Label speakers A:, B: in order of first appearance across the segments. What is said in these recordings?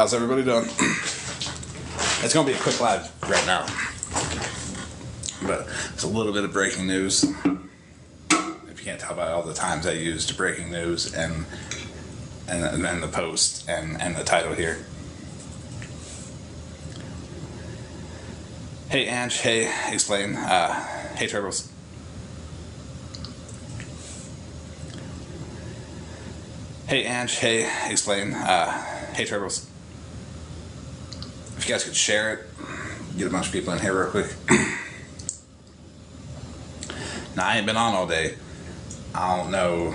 A: How's everybody doing? It's gonna be a quick live right now, but it's a little bit of breaking news. If you can't tell by all the times I used breaking news and then the post and the title here. Hey Ange, hey Explain, hey Turtles. Hey Ange, hey Explain, hey Turtles. If you guys could share it, get a bunch of people in here real quick. Now I ain't been on all day. I don't know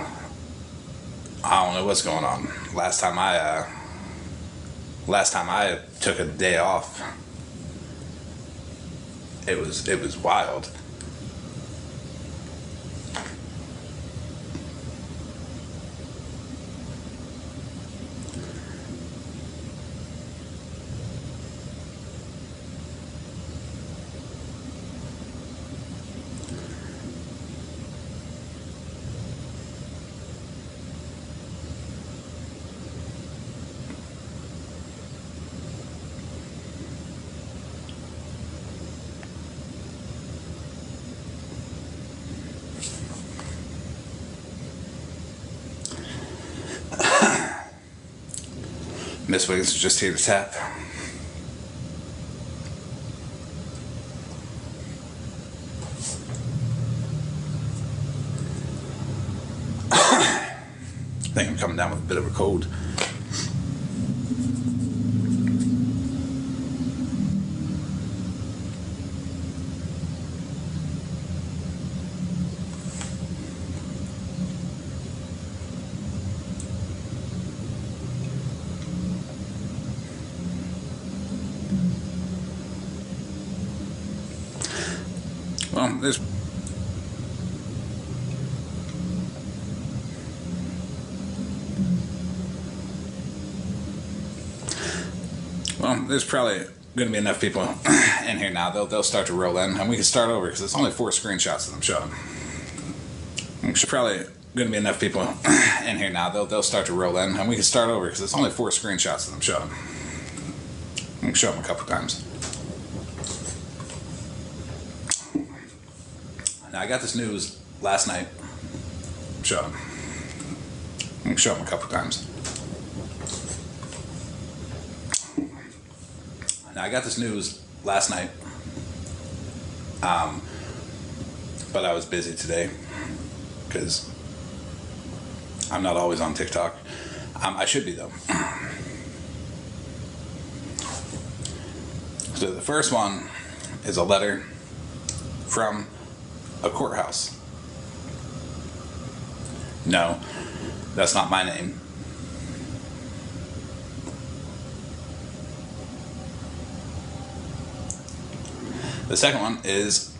A: what's going on. Last time I took a day off, it was wild. Miss Wiggins is just here to tap. I think I'm coming down with a bit of a cold. There's probably going to be enough people in here now. They'll start to roll in, and we can start over because it's only 4 screenshots that I'm showing. There's probably going to be enough people in here now. They'll start to roll in, and we can start over because it's only 4 screenshots that I'm showing. I can show them a couple times. Now I got this news last night. I can show them a couple times. Now I got this news last night, but I was busy today because I'm not always on TikTok. I should be though. So the first one is a letter from a courthouse. No, that's not my name. The second one is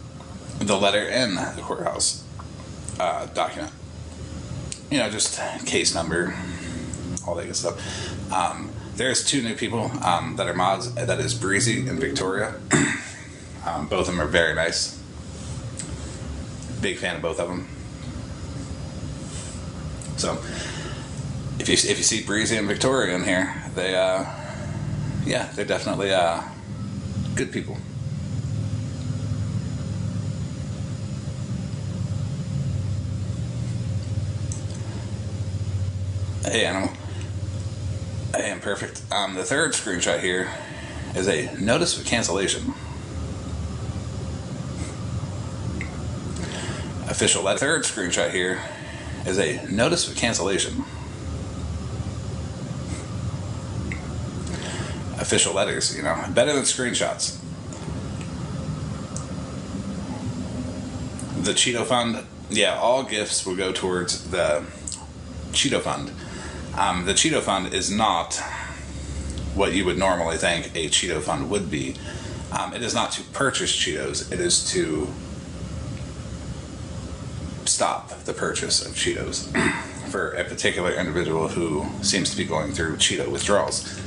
A: the letter in the courthouse document. You know, just case number, all that good stuff. There's 2 new people that are mods. That is Breezy and Victoria. Both of them are very nice. Big fan of both of them. So, if you see Breezy and Victoria in here, they're definitely good people. Hey Animal. I am perfect. The third screenshot here is a notice of cancellation. Official letter. Third screenshot here is a notice of cancellation. Official letters, you know, better than screenshots. The Cheeto Fund, yeah, all gifts will go towards the Cheeto Fund. The Cheeto Fund is not what you would normally think a Cheeto Fund would be. It is not to purchase Cheetos, it is to stop the purchase of Cheetos for a particular individual who seems to be going through Cheeto withdrawals.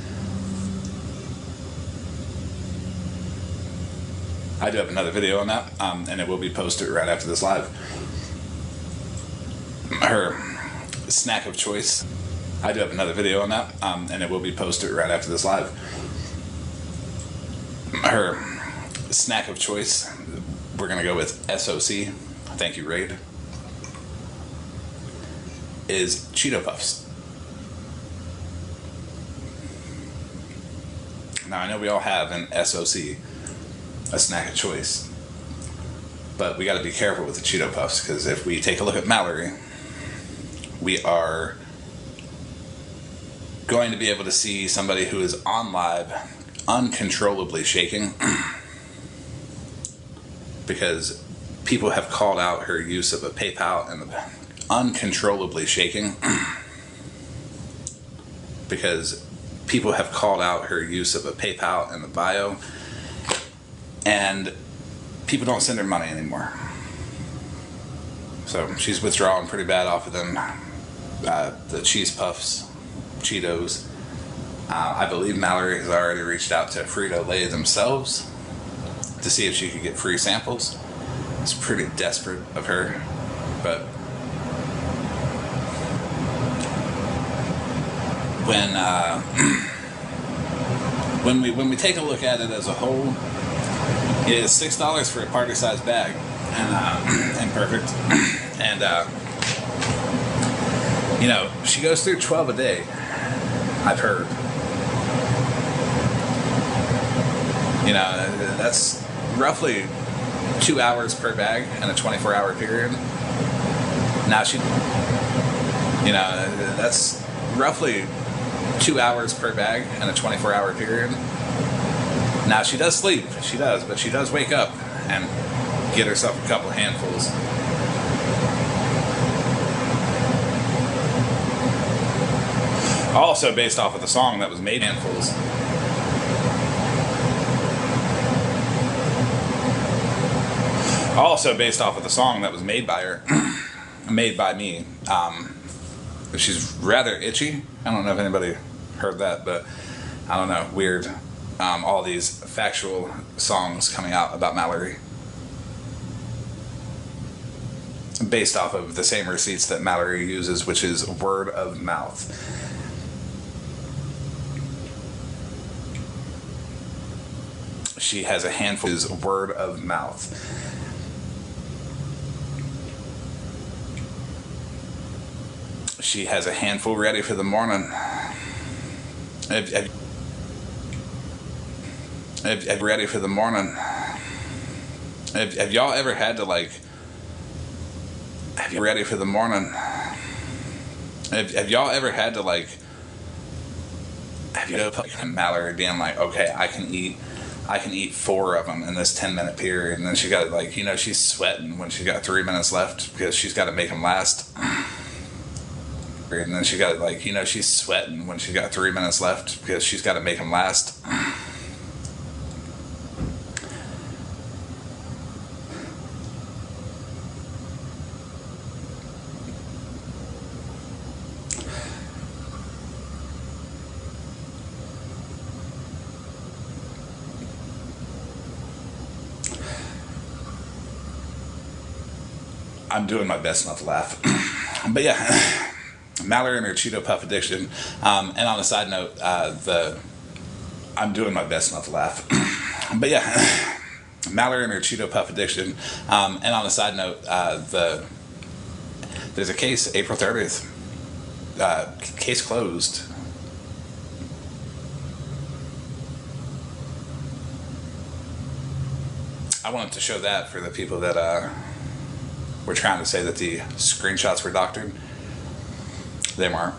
A: I do have another video on that, and it will be posted right after this live. Her snack of choice I do have another video on that, and it will be posted right after this live. Her snack of choice, we're going to go with SOC, thank you Raid, is Cheeto Puffs. Now I know we all have an SOC, a snack of choice, but we got to be careful with the Cheeto Puffs, because if we take a look at Mallory, we are going to be able to see somebody who is on live uncontrollably shaking because people have called out her use of a PayPal and uncontrollably shaking because people have called out her use of a PayPal in the bio, and people don't send her money anymore. So she's withdrawing pretty bad off of them. The cheese puffs, Cheetos. I believe Mallory has already reached out to Frito-Lay themselves to see if she could get free samples. It's pretty desperate of her, but when we take a look at it as a whole, it is $6 for a party-sized bag, and perfect. And you know, she goes through 12 a day, I've heard. You know, that's roughly 2 hours per bag in a 24-hour period. Now you know, that's roughly 2 hours per bag in a 24-hour period. Now she does sleep, she does, but she does wake up and get herself a couple handfuls. Also based off of the song that was made, handfuls. Also based off of the song that was made by her, made by me. She's rather itchy. I don't know if anybody heard that, but I don't know, weird. All these factual songs coming out about Mallory based off of the same receipts that Mallory uses, which is word of mouth. She has a handful, is word of mouth. She has a handful ready for the morning. Ready for the morning. Have y'all ever had to like? Have you ready for the morning? Have y'all ever had to like? Have you like Mallory being like, okay, I can eat 4 of them in this 10-minute period, and then she got like, you know, she's sweating when she got 3 minutes left because she's got to make them last. And then she got like, you know, she's sweating when she got 3 minutes left because she's got to make them last. I'm doing my best not to laugh. But yeah, Mallory and her Cheeto Puff addiction. And on a side note, I'm doing my best not to laugh. But yeah, Mallory and her Cheeto Puff addiction. And on a side note, there's a case, April 30th. Case closed. I wanted to show that for the people that were trying to say that the screenshots were doctored. They weren't.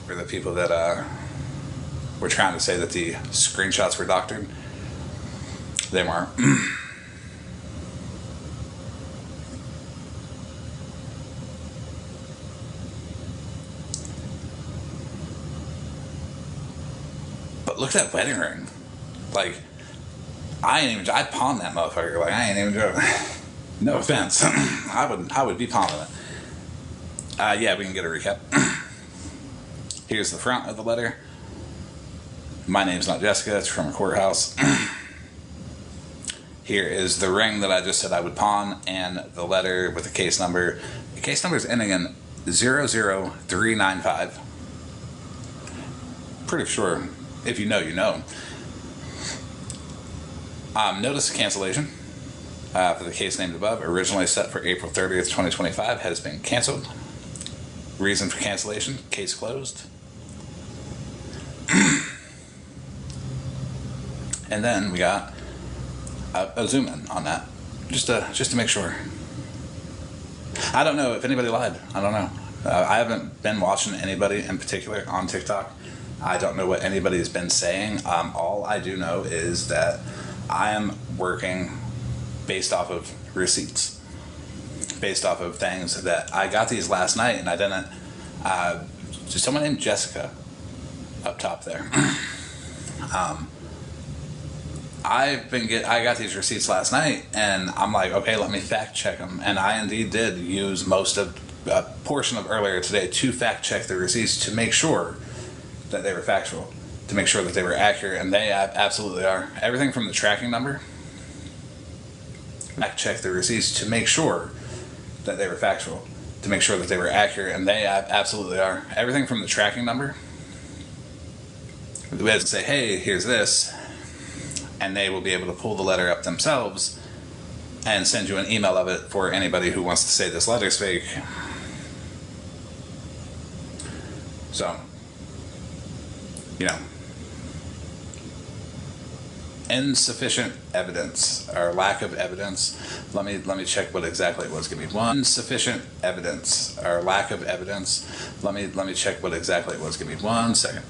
A: For the people that were trying to say that the screenshots were doctored. They weren't. But look at that wedding ring. Like, I'd pawn that motherfucker. Like, I ain't even joking. No offense. I would be pawning it. Yeah, we can get a recap. Here's the front of the letter. My name's not Jessica. It's from a courthouse. Here is the ring that I just said I would pawn, and the letter with the case number. The case number is ending in 00395. Pretty sure if you know, you know. Notice of cancellation for the case named above, originally set for April 30th, 2025, has been canceled. Reason for cancellation, case closed. And then we got a zoom in on that, just to make sure. I don't know if anybody lied. I don't know. I haven't been watching anybody in particular on TikTok. I don't know what anybody's been saying. All I do know is that I am working based off of receipts, based off of things that I got these last night, and I didn't. Just someone named Jessica up top there. I got these receipts last night, and I'm like, okay, let me fact check them. And I indeed did use most of a portion of earlier today to fact check the receipts to make sure that they were factual, to make sure that they were accurate, and they absolutely are. Everything from the tracking number, fact check the receipts to make sure that they were factual, to make sure that they were accurate, and they absolutely are. Everything from the tracking number, we had to say, hey, here's this, and they will be able to pull the letter up themselves and send you an email of it for anybody who wants to say this letter's fake. So, you know, insufficient evidence or lack of evidence. Let me check what exactly it was. Give me one. Insufficient evidence or lack of evidence. Let me check what exactly it was. Give me 1 second.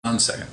A: One second.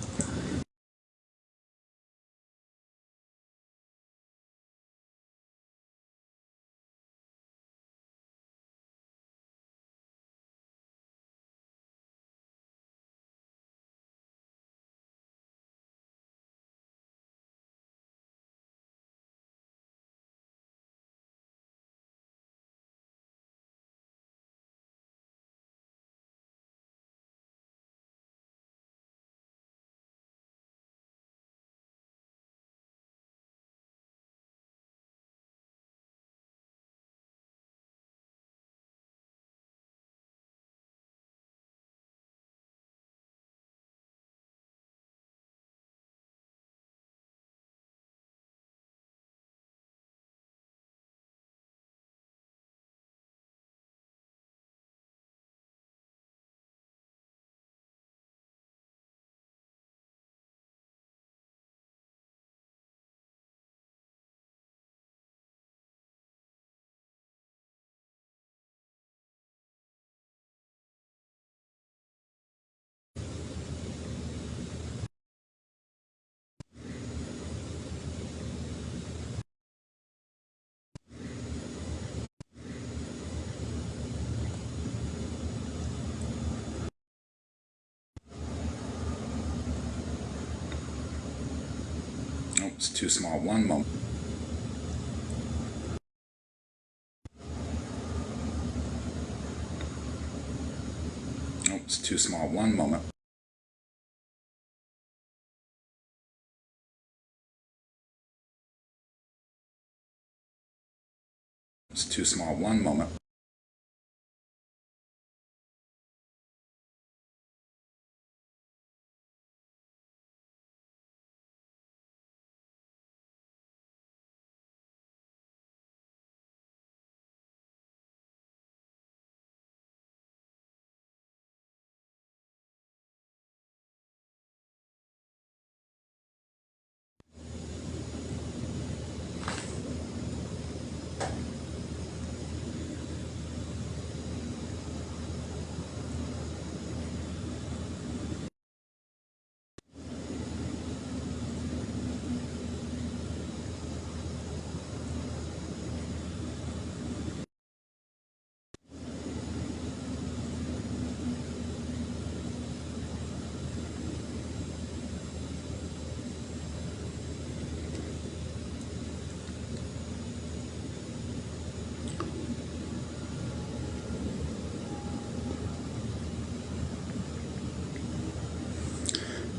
A: Oh, it's too small. One moment. Oh, it's too small. One moment. It's too small. One moment.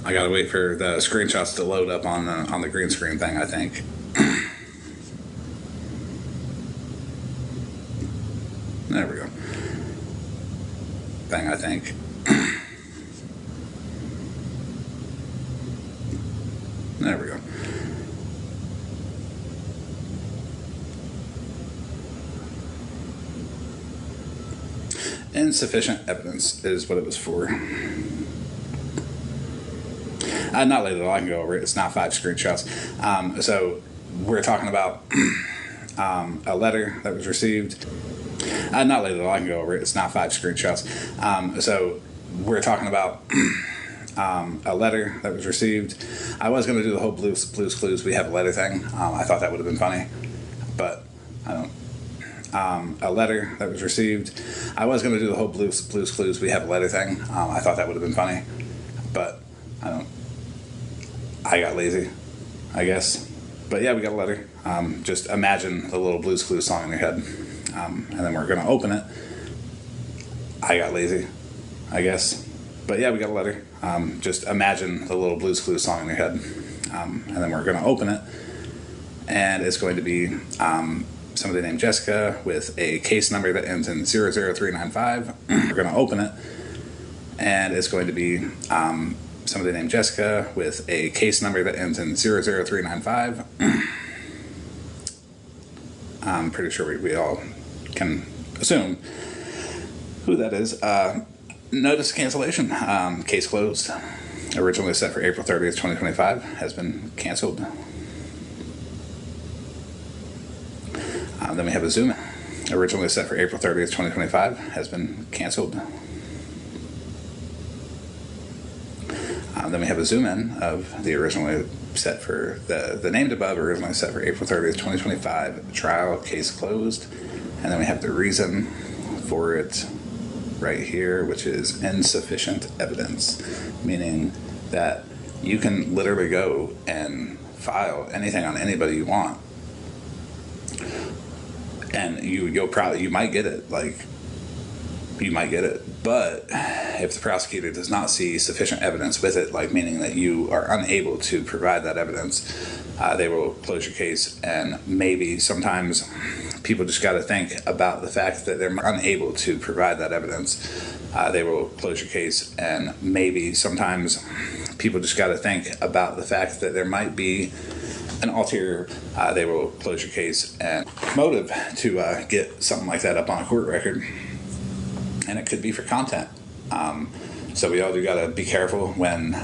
A: I gotta wait for the screenshots to load up on the green screen thing, I think. thing, I think. There we go. Insufficient evidence is what it was for. Not late at all. I can go over it. It's not 5 screenshots. So we're talking about a letter that was received. Not late at all. I can go over it. It's not 5 screenshots. So we're talking about a letter that was received. I was going to do the whole Blue's Clues we have a letter thing. I thought that would have been funny, but I don't. A letter that was received. I was going to do the whole Blue's Clues we have a letter thing. I thought that would have been funny, but I don't. I got lazy, I guess. But yeah, we got a letter. Just imagine the little Blue's Clues song in your head, and then we're going to open it. I got lazy, I guess. But yeah, we got a letter. Just imagine the little Blue's Clues song in your head, and then we're going to open it, and it's going to be somebody named Jessica with a case number that ends in 00395. We're going to open it, and it's going to be somebody named Jessica with a case number that ends in 00395. I'm pretty sure we all can assume who that is. Notice cancellation. Case closed. Originally set for April 30th, 2025, has been canceled. Then we have a zoom in. Originally set for April 30th, 2025, has been canceled. Then we have a zoom in of the originally set for the named above, originally set for April 30th, 2025, trial, case closed. And then we have the reason for it right here, which is insufficient evidence, meaning that you can literally go and file anything on anybody you want, and you might get it, but if the prosecutor does not see sufficient evidence with it, like meaning that you are unable to provide that evidence, they will close your case. And maybe sometimes people just got to think about the fact that they're unable to provide that evidence. They will close your case. And maybe sometimes people just got to think about the fact that there might be an ulterior. They will close your case and motive to get something like that up on a court record. And it could be for content. So we all do got to be careful when.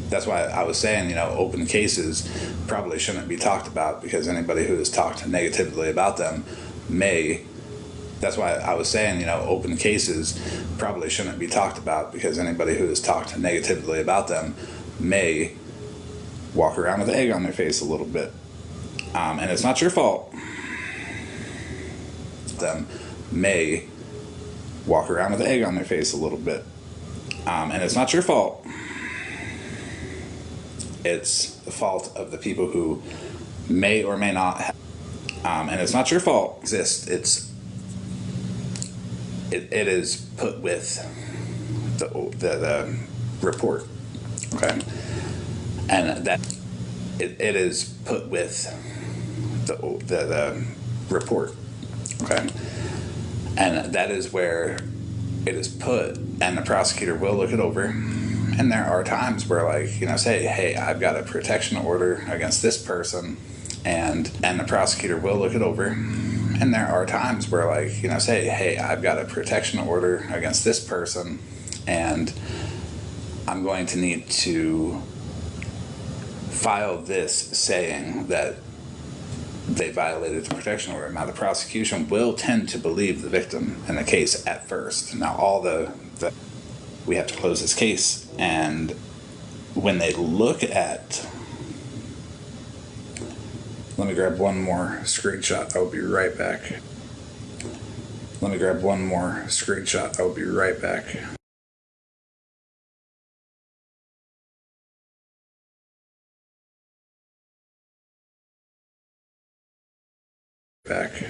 A: That's why I was saying, open cases probably shouldn't be talked about, because anybody who has talked negatively about them may. That's why I was saying, open cases probably shouldn't be talked about, because anybody who has talked negatively about them may walk around with egg on their face a little bit. And it's not your fault. Them may walk around with egg on their face a little bit. And it's not your fault. It's the fault of the people who may or may not have. And it's not your fault. It is put with the report. Okay. And that it is put with the report. Okay. And that is where it is put, and the prosecutor will look it over. And there are times where, say, hey, I've got a protection order against this person, and the prosecutor will look it over. And there are times where, say, hey, I've got a protection order against this person, and I'm going to need to file this saying that they violated the protection order. Now, the prosecution will tend to believe the victim in the case at first. Now, we have to close this case, and when they look at, let me grab one more screenshot. I'll be right back. Back.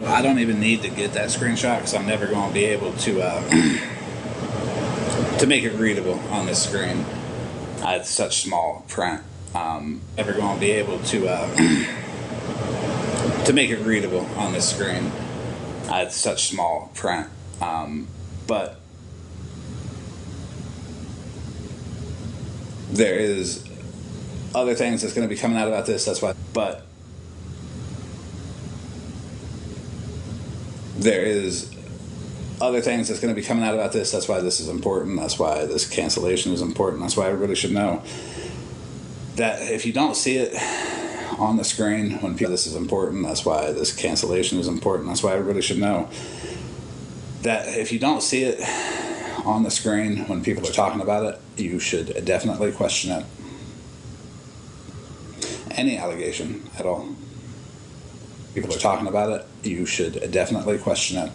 A: I don't even need to get that screenshot because I'm never going to be able to make it readable on this screen. It's such small print. Never going to be able to make it readable on this screen. It's such small print. But there is other things that's going to be coming out about this. That's why. But there is other things that's going to be coming out about this. That's why this is important. That's why this cancellation is important. That's why everybody should know that if you don't see it on the screen when people, this is important. That's why this cancellation is important. That's why everybody should know that if you don't see it on the screen when people are talking about it, you should definitely question it. Any allegation at all. People are talking about it, you should definitely question it.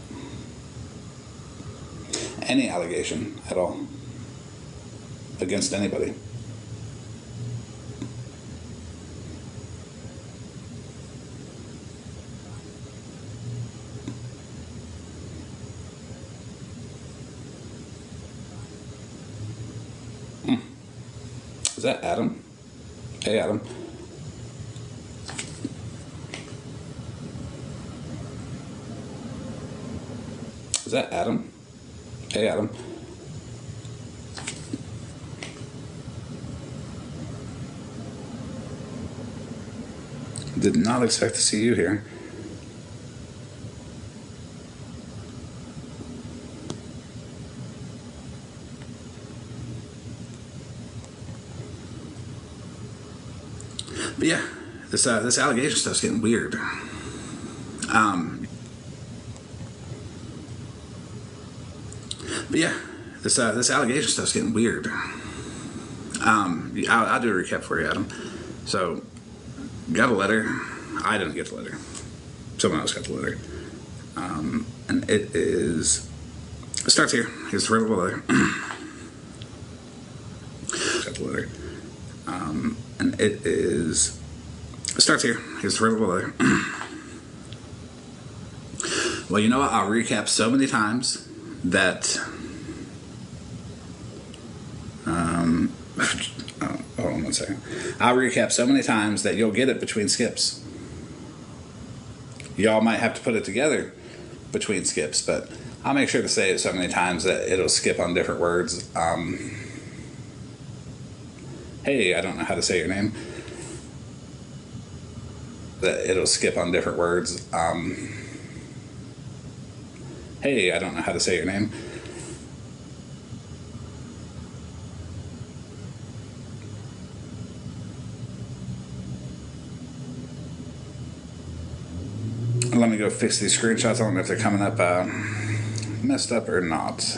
A: Any allegation at all against anybody. Is that Adam? Hey, Adam. Is that Adam? Hey, Adam. Did not expect to see you here. But yeah, this allegation stuff's getting weird. But yeah, this allegation stuff's getting weird. I'll do a recap for you, Adam. So, got a letter. I didn't get the letter. Someone else got the letter. And it starts here. Here's the regular letter. Got the letter. And it starts here. Here's the regular letter. Well, you know what? I'll recap so many times that hold on one second. I'll recap so many times that you'll get it between skips. Y'all might have to put it together between skips, but I'll make sure to say it so many times that it'll skip on different words. Hey, I don't know how to say your name. That it'll skip on different words. Hey, I don't know how to say your name. Let me go fix these screenshots. I don't know if they're coming up messed up or not.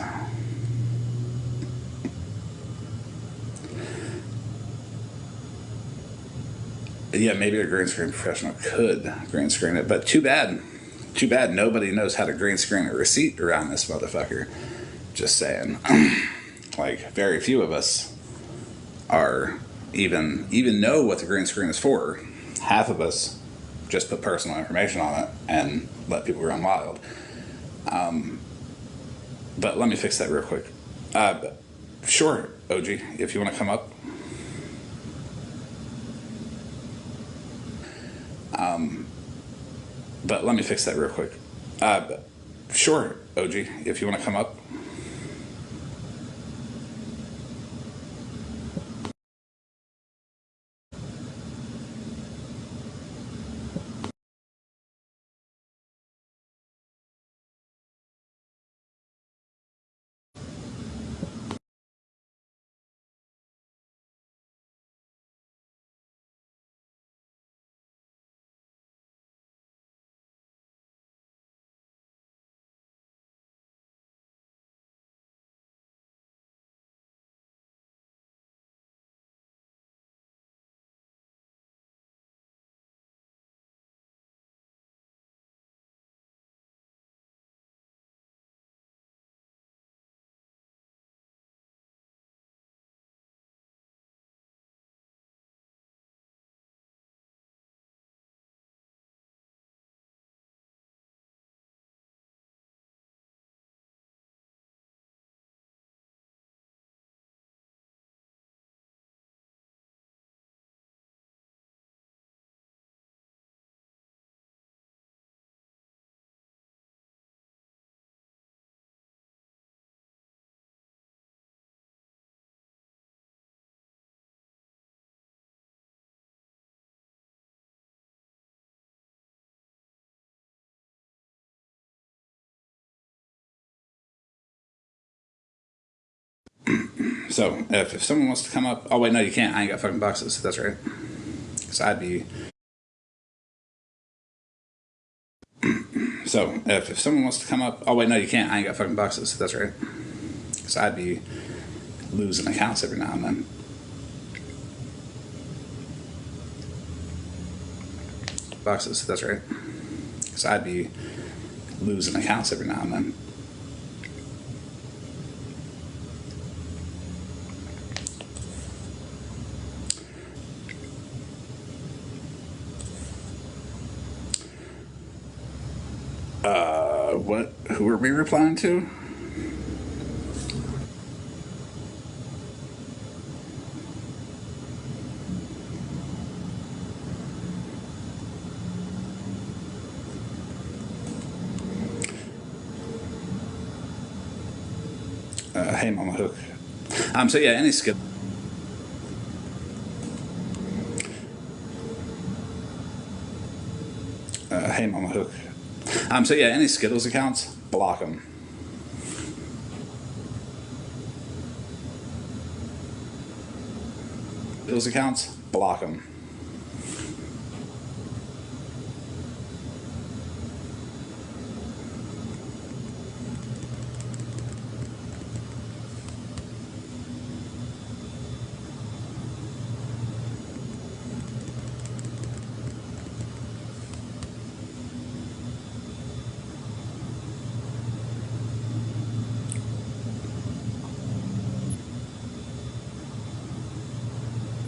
A: Yeah, maybe a green screen professional could green screen it, but too bad. Too bad nobody knows how to green screen a receipt around this motherfucker. Just saying. Like, very few of us are even know what the green screen is for. Half of us just put personal information on it and let people run wild. But let me fix that real quick. Sure, OG, if you want to come up. But let me fix that real quick. Sure, OG, if you want to come up. So if someone wants to come up, oh wait, no, you can't. I ain't got fucking boxes. That's right. Because I'd be. So if someone wants to come up, oh wait, no, you can't. I ain't got fucking boxes. That's right. Because I'd be losing accounts every now and then. Boxes. That's right. Because I'd be losing accounts every now and then. What? Who are we replying to? Hey, Mama Hook. So yeah, any skip. Hey, Mama Hook. So yeah, any Skittles accounts, block them. Skittles accounts, block them.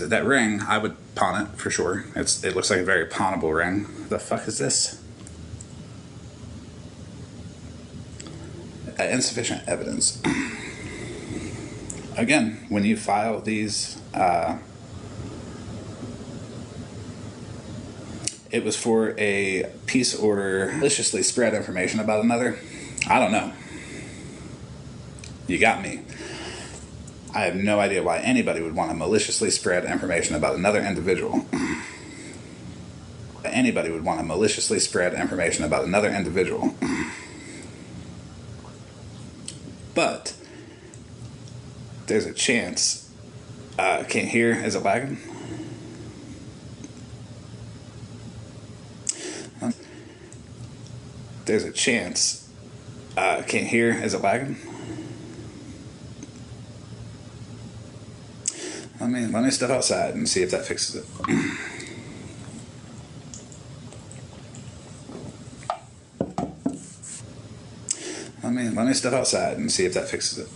A: That ring, I would pawn it for sure. It looks like a very pawnable ring. The fuck is this? Insufficient evidence. Again, when you file these, it was for a peace order, maliciously spread information about another. I don't know. You got me. I have no idea why anybody would want to maliciously spread information about another individual. Anybody would want to maliciously spread information about another individual. But there's a chance. Can't hear. Is it lagging? There's a chance. Can't hear. Is it lagging? Let me step outside and see if that fixes it. Let me step outside and see if that fixes it.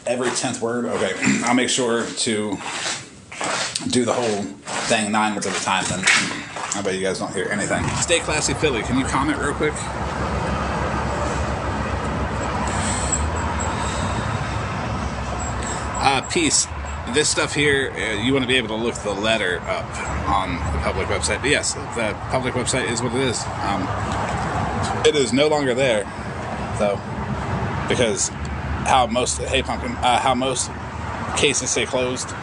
A: Every 10th word? Okay. I'll make sure to do the whole thing 9 words at a time then. I bet you guys don't hear anything. Stay classy, Philly. Can you comment real quick? Peace. This stuff here, you want to be able to look the letter up on the public website. But yes, the public website is what it is. It is no longer there, though, because how most cases stay closed.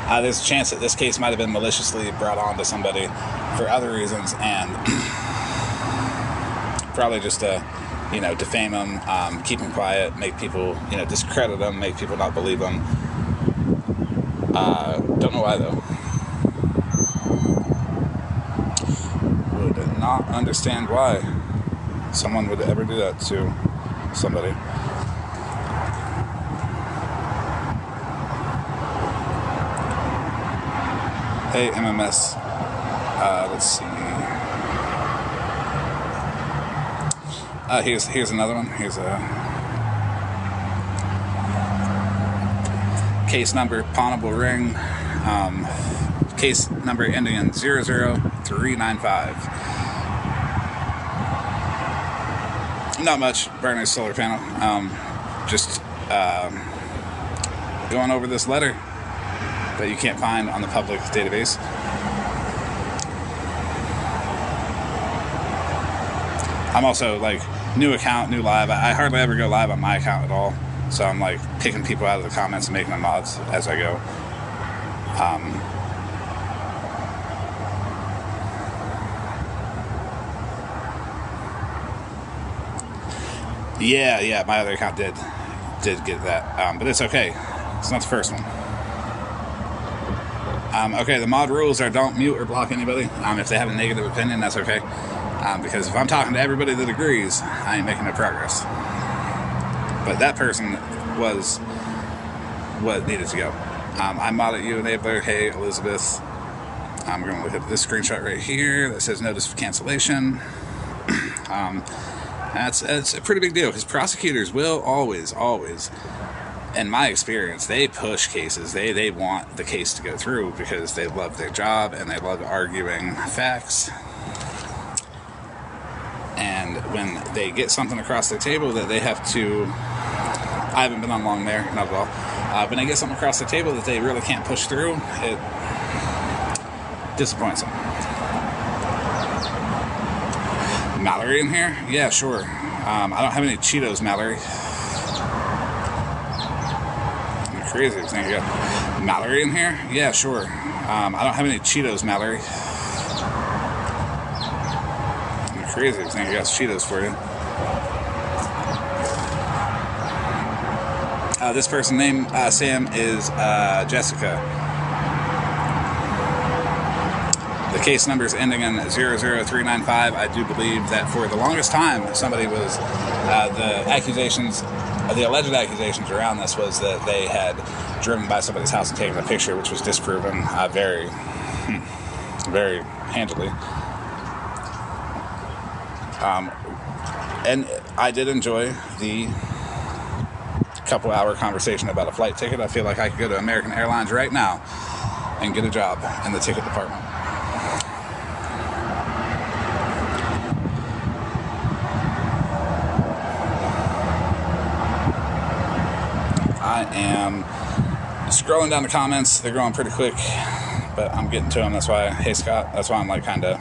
A: There's a chance that this case might have been maliciously brought on to somebody for other reasons, and probably just to, defame them, keep them quiet, make people, discredit them, make people not believe them. Don't know why, though. Would not understand why someone would ever do that to somebody. Hey, MMS. Let's see. Here's another one. Here's a case number, pawnable ring. Case number ending in 00395. Not much. Burning solar panel. Just going over this letter that you can't find on the public database. I'm also new account, new live. I hardly ever go live on my account at all, so I'm picking people out of the comments and making them mods as I go. Yeah, my other account did get that, but it's okay. It's not the first one. Okay, the mod rules are don't mute or block anybody. If they have a negative opinion, that's okay. Because if I'm talking to everybody that agrees, I ain't making no progress. But that person was what needed to go. I modded you, enabler. Hey, Elizabeth. We're going to look at this screenshot right here that says notice of cancellation. That's a pretty big deal because prosecutors will always, in my experience, they push cases. They want the case to go through because they love their job and they love arguing facts. And when they get something across their table that they have to, I haven't been on long there, not at all. When they get something across the table that they really can't push through, it disappoints them. Mallory in here? Yeah, sure. I don't have any Cheetos, Mallory. You're crazy. I think you got Mallory in here? Yeah, sure. I don't have any Cheetos, Mallory. You're crazy. I think you got Cheetos for you. This person named Sam is Jessica. The case number is ending in 00395. I do believe that for the longest time, somebody was the alleged accusations around this was that they had driven by somebody's house and taken a picture, which was disproven very handily. And I did enjoy the couple-hour conversation about a flight ticket. I feel like I could go to American Airlines right now and get a job in the ticket department. I am scrolling down the comments. They're going pretty quick, but I'm getting to them. That's why, hey Scott, that's why I'm like kind of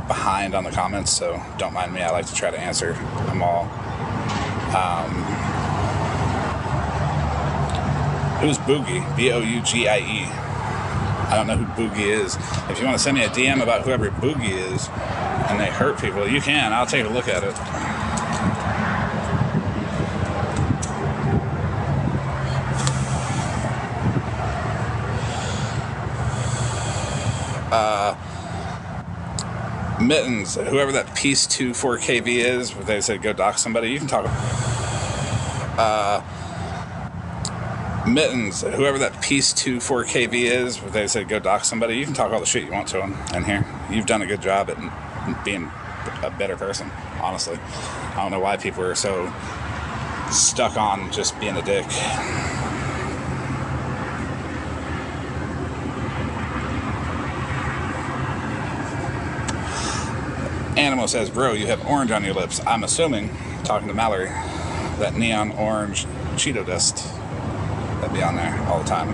A: behind on the comments, so don't mind me. I like to try to answer them all. Who's Boogie? B-O-U-G-I-E. I don't know who Boogie is. If you want to send me a DM about whoever Boogie is and they hurt people, you can. I'll take a look at it. Mittens, whoever that Peace 2 4KV is, where they said go dock somebody, you can talk. Mittens, whoever that Peace 2 4KV is, where they said go dock somebody, you can talk all the shit you want to them in here. You've done a good job at being a better person, honestly. I don't know why people are so stuck on just being a dick. Animal says, bro, you have orange on your lips. I'm assuming, talking to Mallory, that neon orange Cheeto dust that'd be on there all the time.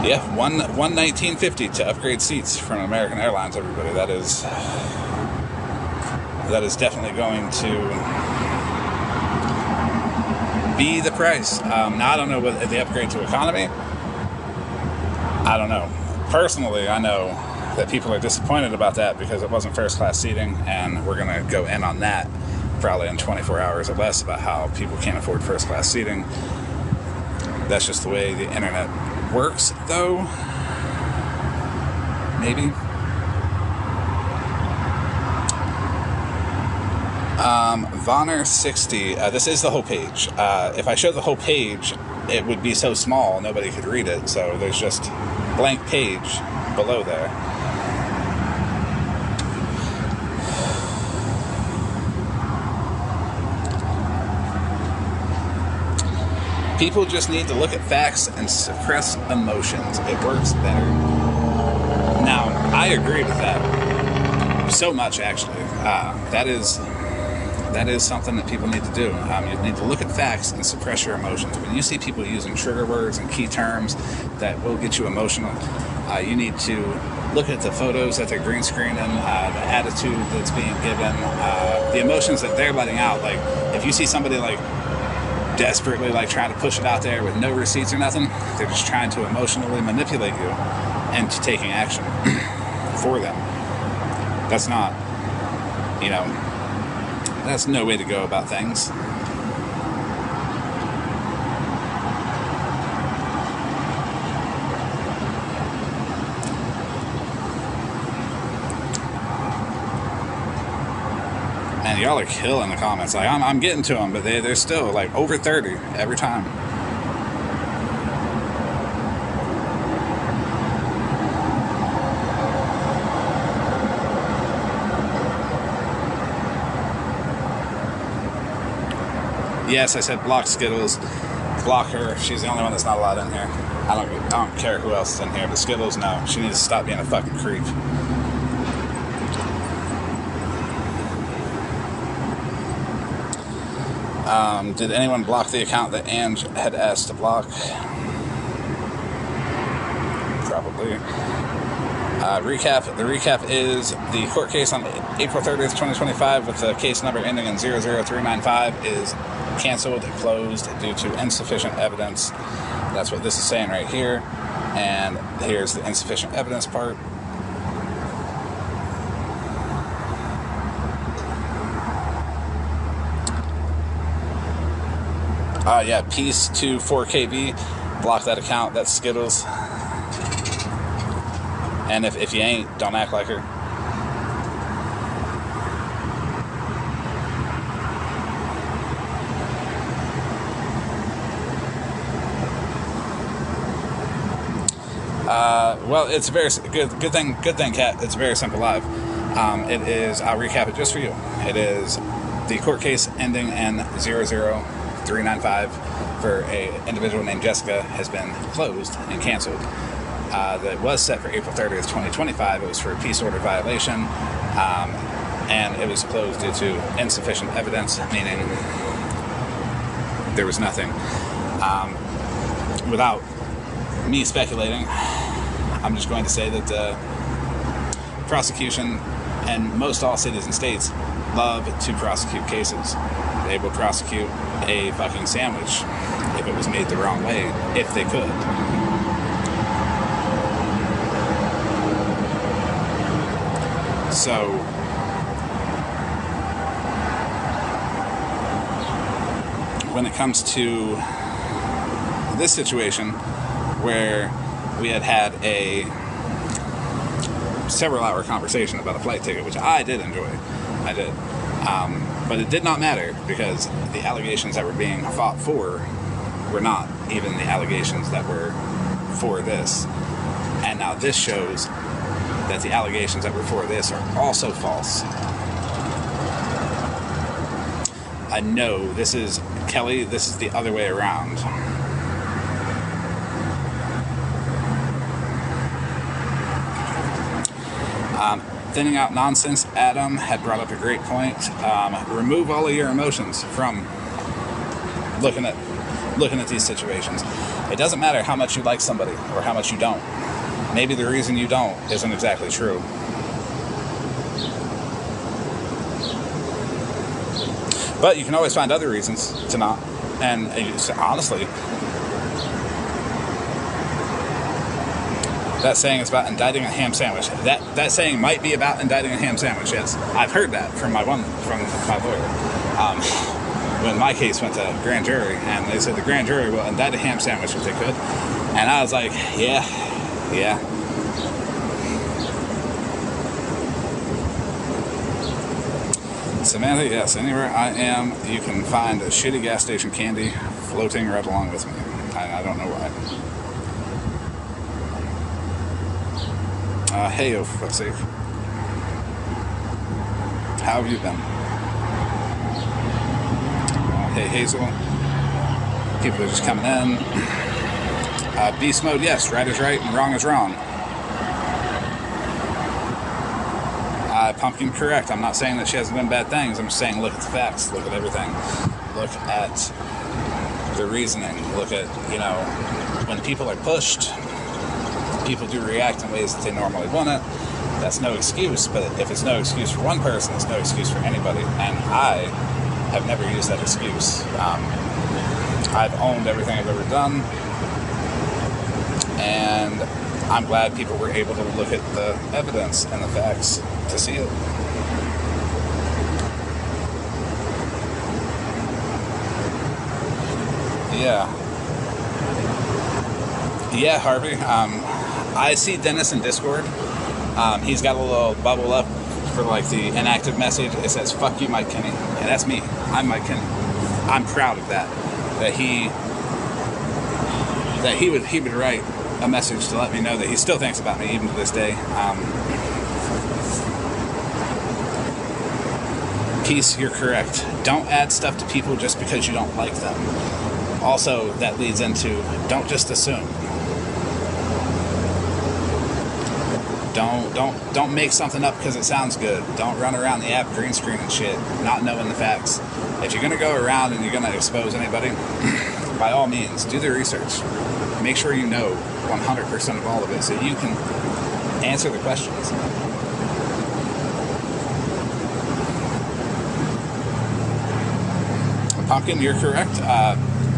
A: Yeah, $119.50 to upgrade seats from American Airlines, everybody. That is definitely going to be the price. Now, I don't know what the upgrade to economy. I don't know. Personally, I know that people are disappointed about that because it wasn't first class seating, and we're going to go in on that probably in 24 hours or less about how people can't afford first class seating. That's just the way the internet works, though. Maybe. Vonner 60. This is the whole page. If I showed the whole page, it would be so small nobody could read it. So there's just blank page below there. People just need to look at facts and suppress emotions. It works better. Now, I agree with that. So much, actually. That is something that people need to do. You need to look at facts and suppress your emotions. When you see people using trigger words and key terms that will get you emotional, you need to look at the photos that they're green screening, the attitude that's being given, the emotions that they're letting out. Like, if you see somebody like desperately like trying to push it out there with no receipts or nothing. They're just trying to emotionally manipulate you into taking action for them. That's not, you know, that's no way to go about things. And y'all are killing the comments. Like I'm getting to them, but they're still like over 30 every time. Yes, I said block Skittles. Block her. She's the only one that's not allowed in here. I don't care who else is in here, but Skittles, no. She needs to stop being a fucking creep. Did anyone block the account that Ange had asked to block? Probably. The recap is the court case on April 30th, 2025 with the case number ending in 00395 is canceled, closed due to insufficient evidence. That's what this is saying right here. And here's the insufficient evidence part. Yeah, Peace to 4KB. Block that account. That's Skittles. And if you ain't, don't act like her. Well, it's a very good thing, Kat. It's very simple live. It is, I'll recap it just for you. It is the court case ending in 00395 for an individual named Jessica has been closed and canceled. That was set for April 30th, 2025. It was for a peace order violation, and it was closed due to insufficient evidence, meaning there was nothing. Without me speculating, I'm just going to say that the prosecution and most all cities and states love to prosecute cases. They will prosecute a fucking sandwich if it was made the wrong way, if they could. So, when it comes to this situation where we had a several-hour conversation about a flight ticket, which I did enjoy. I did. But it did not matter because the allegations that were being fought for were not even the allegations that were for this. And now this shows that the allegations that were for this are also false. I know this is, Kelly, this is the other way around. Thinning out nonsense, Adam had brought up a great point. Remove all of your emotions from looking at these situations. It doesn't matter how much you like somebody or how much you don't. Maybe the reason you don't isn't exactly true. But you can always find other reasons to not. And honestly, that saying is about indicting a ham sandwich. That saying might be about indicting a ham sandwich, yes. I've heard that from my lawyer. When my case went to grand jury, and they said the grand jury will indict a ham sandwich if they could. And I was like, yeah. Samantha, yes, anywhere I am, you can find a shitty gas station candy floating right along with me. I don't know why. Hey, oh, for fuck's sake. How have you been? Hey, Hazel. People are just coming in. Beast mode, yes. Right is right and wrong is wrong. Pumpkin, correct. I'm not saying that she hasn't done bad things. I'm just saying look at the facts. Look at everything. Look at the reasoning. Look at, when people are pushed, people do react in ways that they normally wouldn't. That's no excuse, but if it's no excuse for one person, it's no excuse for anybody. And I have never used that excuse. I've owned everything I've ever done, and I'm glad people were able to look at the evidence and the facts to see it. Yeah, Harvey. I see Dennis in Discord. He's got a little bubble up for like the inactive message. It says "fuck you, Mike Kinney," and that's me. I'm Mike Kinney. I'm proud of that. That he would write a message to let me know that he still thinks about me even to this day. Peace, you're correct. Don't add stuff to people just because you don't like them. Also, that leads into don't just assume. Don't make something up because it sounds good. Don't run around the app green screen and shit, not knowing the facts. If you're gonna go around and you're gonna expose anybody, by all means, do the research. Make sure you know 100% of all of it so you can answer the questions. Pumpkin, you're correct.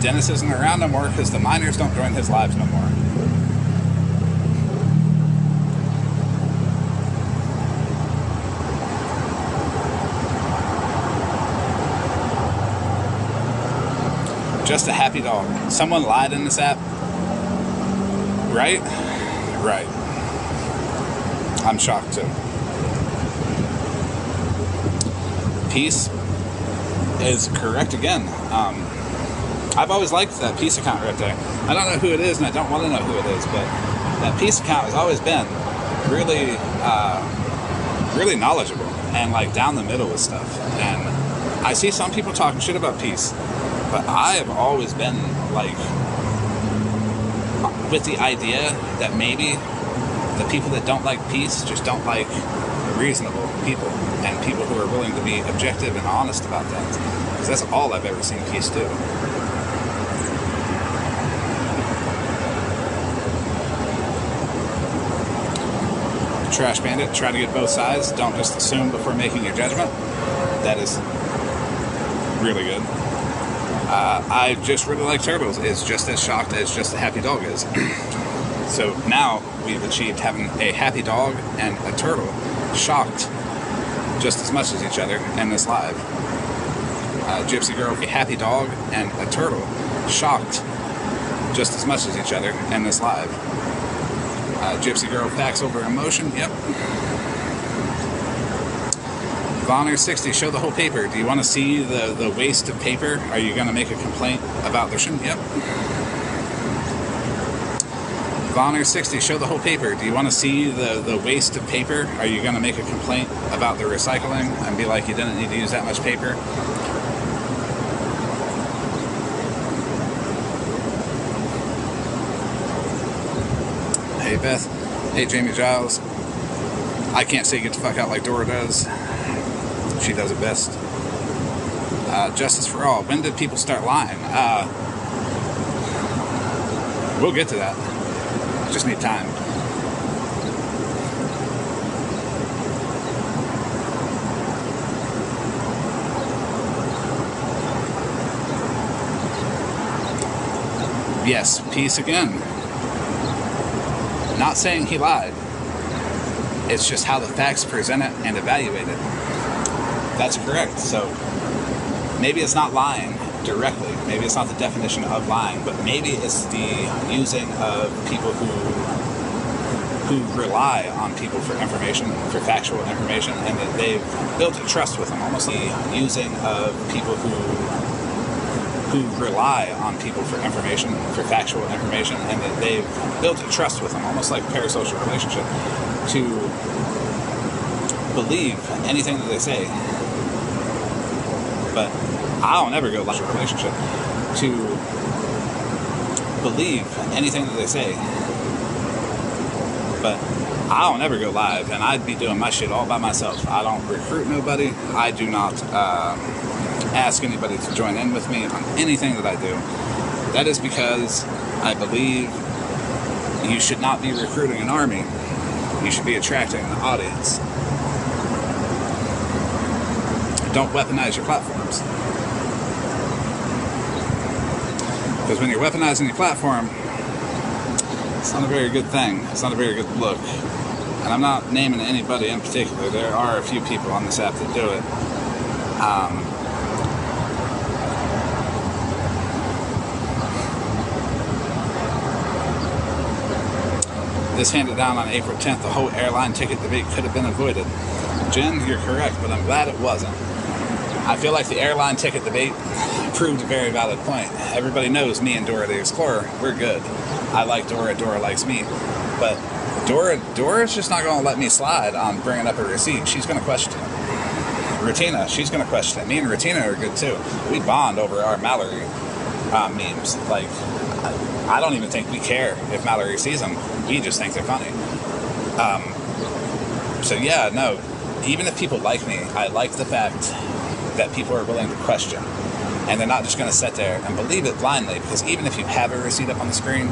A: Dennis isn't around no more because the miners don't join his lives no more. Just a happy dog. Someone lied in this app. Right? Right. I'm shocked too. Peace is correct again. I've always liked that Peace account right there. I don't know who it is, and I don't want to know who it is, but that Peace account has always been really, really knowledgeable and like down the middle with stuff. And I see some people talking shit about Peace, but I have always been like with the idea that maybe the people that don't like Peace just don't like reasonable people and people who are willing to be objective and honest about things. Because that's all I've ever seen Peace do. Trash Bandit, try to get both sides. Don't just assume before making your judgment. That is really good. I just really like Turtles. It's just as shocked as Just a Happy Dog is. So now we've achieved having a happy dog and a turtle shocked just as much as each other in this live. Gypsy Girl, a happy dog and a turtle shocked just as much as each other in this live. Gypsy Girl, facts over emotion, yep. Vonner 60, show the whole paper. Do you want to see the waste of paper? Are you going to make a complaint about the yep. Vonner 60, show the whole paper. Do you want to see the waste of paper? Are you going to make a complaint about the recycling and be like you didn't need to use that much paper? Hey Beth. Hey Jamie Giles. I can't say get the fuck out like Dora does. She does it best. Justice for all. When did people start lying? We'll get to that. Just need time. Yes, Peace again. Not saying he lied. It's just how the facts present it and evaluate it. That's correct. So maybe it's not lying directly. Maybe it's not the definition of lying, but maybe it's the using of people who rely on people for information, for factual information, and that they've built a trust with them. Almost the using of people who rely on people for information, for factual information, and that they've built a trust with them, almost like a parasocial relationship, to believe anything that they say. But I'll never go like a relationship to believe anything that they say. But I'll never go live, and I'd be doing my shit all by myself. I don't recruit nobody. I do not ask anybody to join in with me on anything that I do. That is because I believe you should not be recruiting an army. You should be attracting an audience. Don't weaponize your platforms. Because when you're weaponizing your platform, it's not a very good thing. It's not a very good look. And I'm not naming anybody in particular. There are a few people on this app that do it. This handed down on April 10th. The whole airline ticket debate could have been avoided. Jen, you're correct, but I'm glad it wasn't. I feel like the airline ticket debate proved a very valid point. Everybody knows me and Dora the Explorer, we're good. I like Dora, Dora likes me. But Dora's just not going to let me slide on bringing up a receipt. She's going to question it. Ratina, she's going to question it. Me and Ratina are good too. We bond over our Mallory memes. Like, I don't even think we care if Mallory sees them. We just think they're funny. So yeah, no. Even if people like me, I like the fact that people are willing to question. And they're not just going to sit there and believe it blindly. Because even if you have a receipt up on the screen,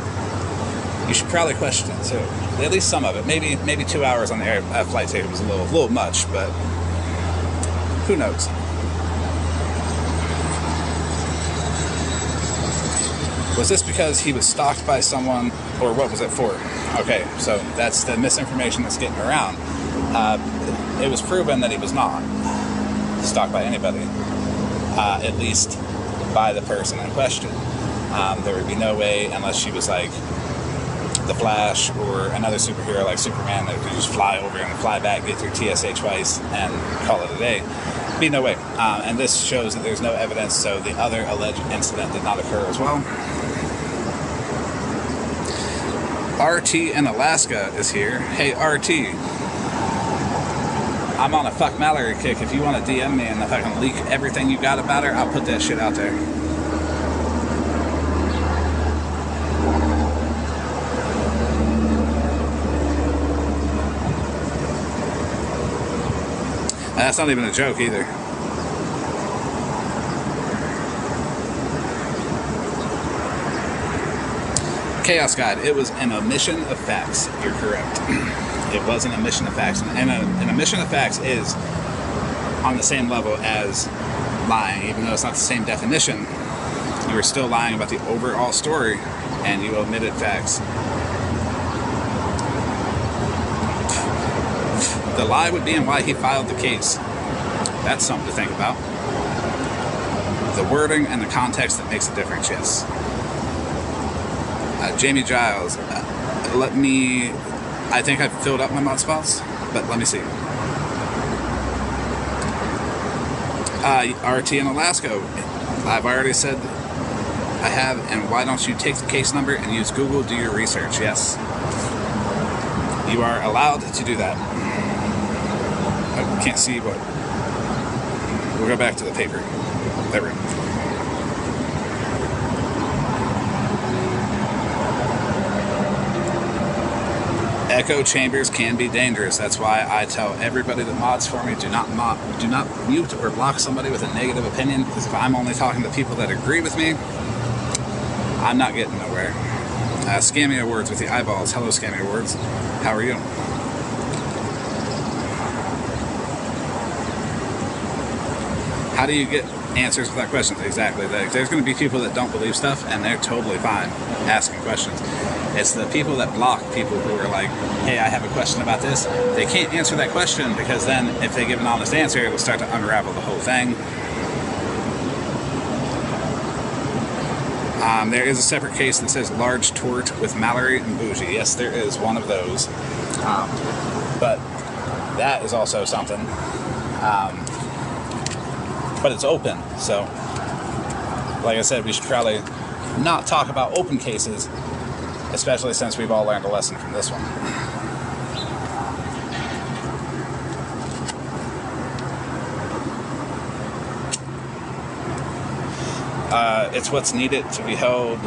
A: you should probably question it too. At least some of it. Maybe 2 hours on the air flight ticket was a little much, but who knows? Was this because he was stalked by someone, or what was it for? Okay, so that's the misinformation that's getting around. It was proven that he was not stalked by anybody, at least by the person in question. There would be no way, unless she was like the Flash or another superhero like Superman, that could just fly over and fly back, get through TSA twice, and call it a day. Be no way. And this shows that there's no evidence, so the other alleged incident did not occur as well. RT in Alaska is here. Hey RT, I'm on a fuck Mallory kick. If you want to DM me and if I can leak everything you got about her, I'll put that shit out there. That's not even a joke either. Chaos Guide, it was an omission of facts. You're correct. It was an omission of facts. And an omission of facts is on the same level as lying. Even though it's not the same definition, you were still lying about the overall story and you omitted facts. The lie would be in why he filed the case. That's something to think about. The wording and the context that makes a difference, yes. Jamie Giles, I think I've filled up my mod spots, but let me see. RT in Alaska, I've already said I have, and why don't you take the case number and use Google, do your research? Yes. You are allowed to do that. I can't see what. We'll go back to the paper. There we go. Echo chambers can be dangerous. That's why I tell everybody that mods for me, do not mute or block somebody with a negative opinion, because if I'm only talking to people that agree with me, I'm not getting nowhere. Scammy Awards with the eyeballs. Hello, Scammy Awards. How are you? How do you get answers without questions? Exactly. There's going to be people that don't believe stuff, and they're totally fine asking questions. It's the people that block people who are like, hey, I have a question about this. They can't answer that question because then if they give an honest answer, it will start to unravel the whole thing. There is a separate case that says large tort with Mallory and Bougie. Yes, there is one of those. But that is also something. But it's open, so like I said, we should probably not talk about open cases, especially since we've all learned a lesson from this one. It's what's needed to be held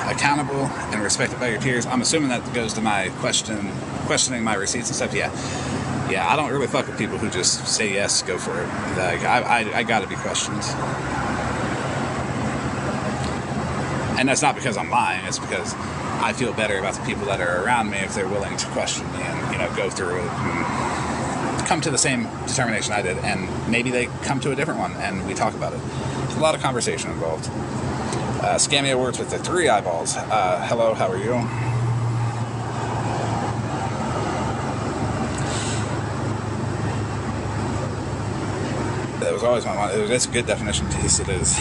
A: accountable and respected by your peers. I'm assuming that goes to my questioning my receipts and stuff. Yeah, I don't really fuck with people who just say yes, go for it. Like, I gotta be questioned. And that's not because I'm lying, it's because I feel better about the people that are around me if they're willing to question me and, you know, go through it and come to the same determination I did. And maybe they come to a different one and we talk about it. There's a lot of conversation involved. Scammy Awards with the 3 eyeballs. Hello, how are you? That was always my mind. That's a good definition. Yes, it is.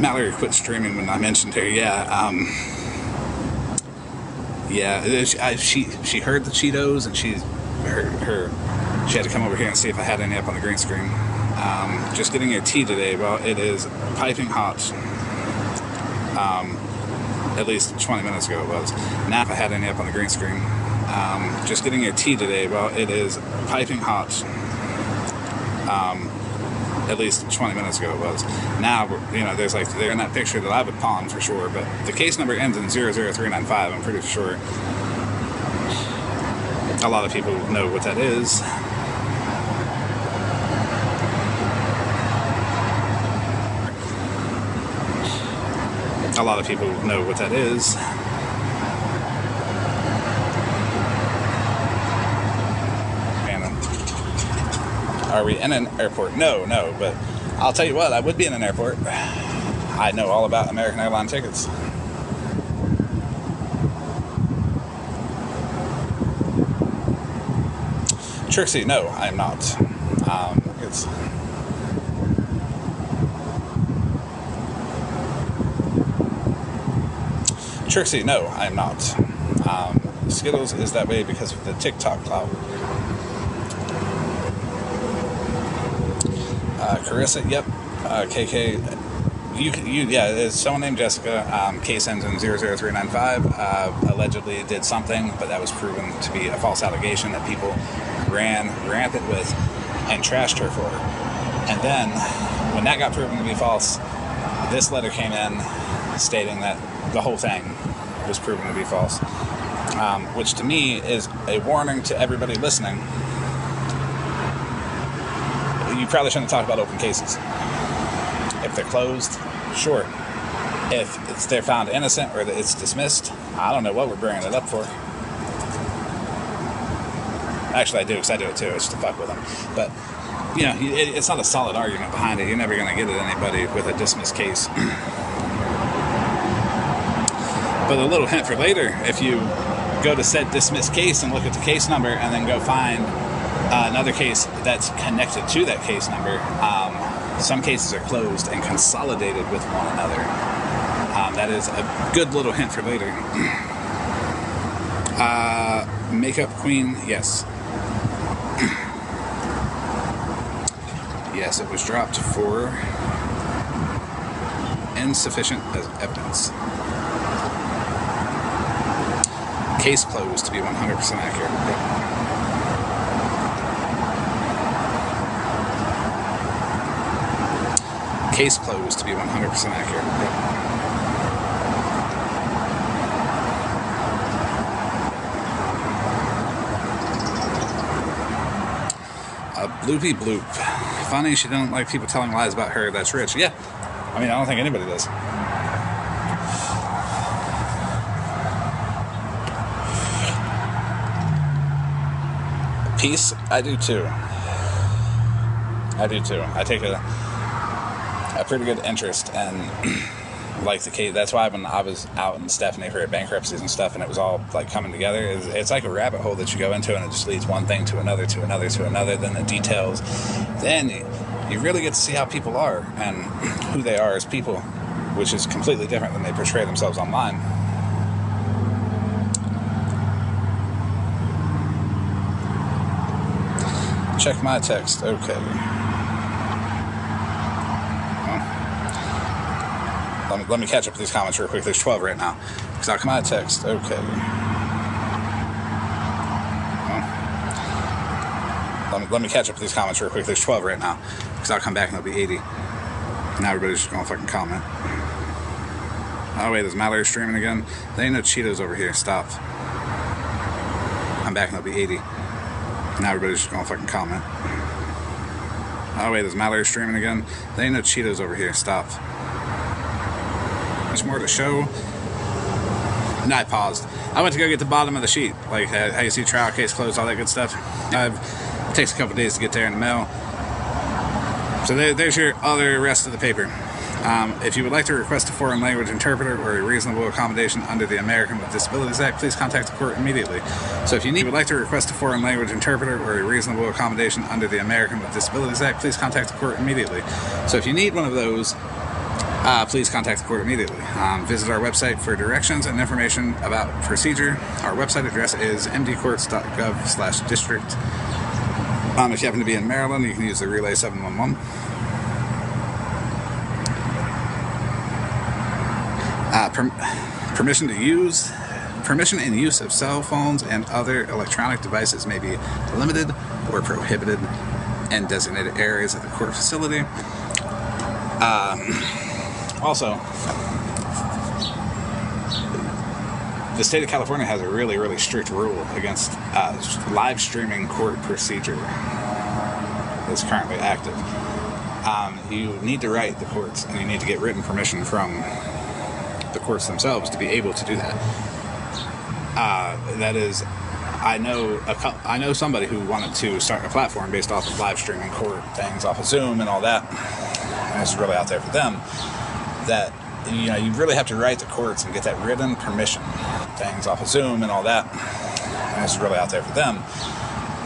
A: Mallory quit streaming when I mentioned her. Yeah, she heard the Cheetos, and she had to come over here and see if I had any up on the green screen. Just getting your tea today. Well, it is piping hot. At least 20 minutes ago it was. Now if I had any up on the green screen. Just getting your tea today. Well, it is piping hot. At least 20 minutes ago it was. Now, there's like, they're in that picture that I would pawn for sure, but the case number ends in 00395, I'm pretty sure. A lot of people know what that is. A lot of people know what that is. Are we in an airport? No, but I'll tell you what, I would be in an airport. I know all about American Airline tickets. Trixie, no, I am not. It's... Trixie, no, I am not. Skittles is that way because of the TikTok clout. Carissa, yep. KK, yeah, it's someone named Jessica. Case ends in 00395. Allegedly did something, but that was proven to be a false allegation that people ran rampant with and trashed her for. And then, when that got proven to be false, this letter came in stating that the whole thing was proven to be false. Which to me is a warning to everybody listening. You probably shouldn't talk about open cases. If they're closed, sure. If they're found innocent or that it's dismissed, I don't know what we're bringing it up for. Actually, I do, because I do it too. It's to fuck with them. But, it's not a solid argument behind it. You're never going to get at anybody with a dismissed case. But a little hint for later, if you go to said dismissed case and look at the case number and then go find another case that's connected to that case number, some cases are closed and consolidated with one another. That is a good little hint for later. Makeup Queen, yes. Yes, it was dropped for insufficient evidence. Case closed to be 100% accurate. Yep. Case closed to be 100% accurate. Yep. Bloopy bloop. Funny she don't like people telling lies about her that's rich. Yeah. I mean, I don't think anybody does. Peace? I do too. I take a pretty good interest in like the case. That's why when I was out in Stephanie for bankruptcies and stuff, and it was all like coming together, it's like a rabbit hole that you go into, and it just leads one thing to another, to another, to another. Then the details. Then you really get to see how people are and who they are as people, which is completely different than they portray themselves online. Check my text. Okay. Let me catch up with these comments real quick. There's 12 right now. Because I'll come out of text. Okay. Let me catch up with these comments real quick. There's 12 right now. Because I'll come back and there'll be 80. Now everybody's just going to fucking comment. Oh, wait. There's Mallory streaming again. There ain't no Cheetos over here. Stop. I'm back and there'll be 80. Now everybody's just going to fucking comment. Oh, wait. There's Mallory streaming again. There ain't no Cheetos over here. Stop. Much more to show. No, I paused. I went to go get the bottom of the sheet, like how you see trial case closed, all that good stuff. It takes a couple days to get there in the mail. So there's your other rest of the paper. If you would like to request a foreign language interpreter or a reasonable accommodation under the American with Disabilities Act, please contact the court immediately. So if you would like to request a foreign language interpreter or a reasonable accommodation under the American with Disabilities Act, please contact the court immediately. So if you need one of those, please contact the court immediately. Visit our website for directions and information about procedure. Our website address is mdcourts.gov/district. If you happen to be in Maryland, you can use the Relay 711. Permission and use of cell phones and other electronic devices may be limited or prohibited in designated areas of the court facility. Also, the state of California has a really, really strict rule against live streaming court procedure that's currently active. You need to write the courts, and you need to get written permission from the courts themselves to be able to do that. That is, I know somebody who wanted to start a platform based off of live streaming court things off of Zoom and all that, and it's really out there for them. That you really have to write the courts and get that written permission things off of Zoom and all that, and it's really out there for them.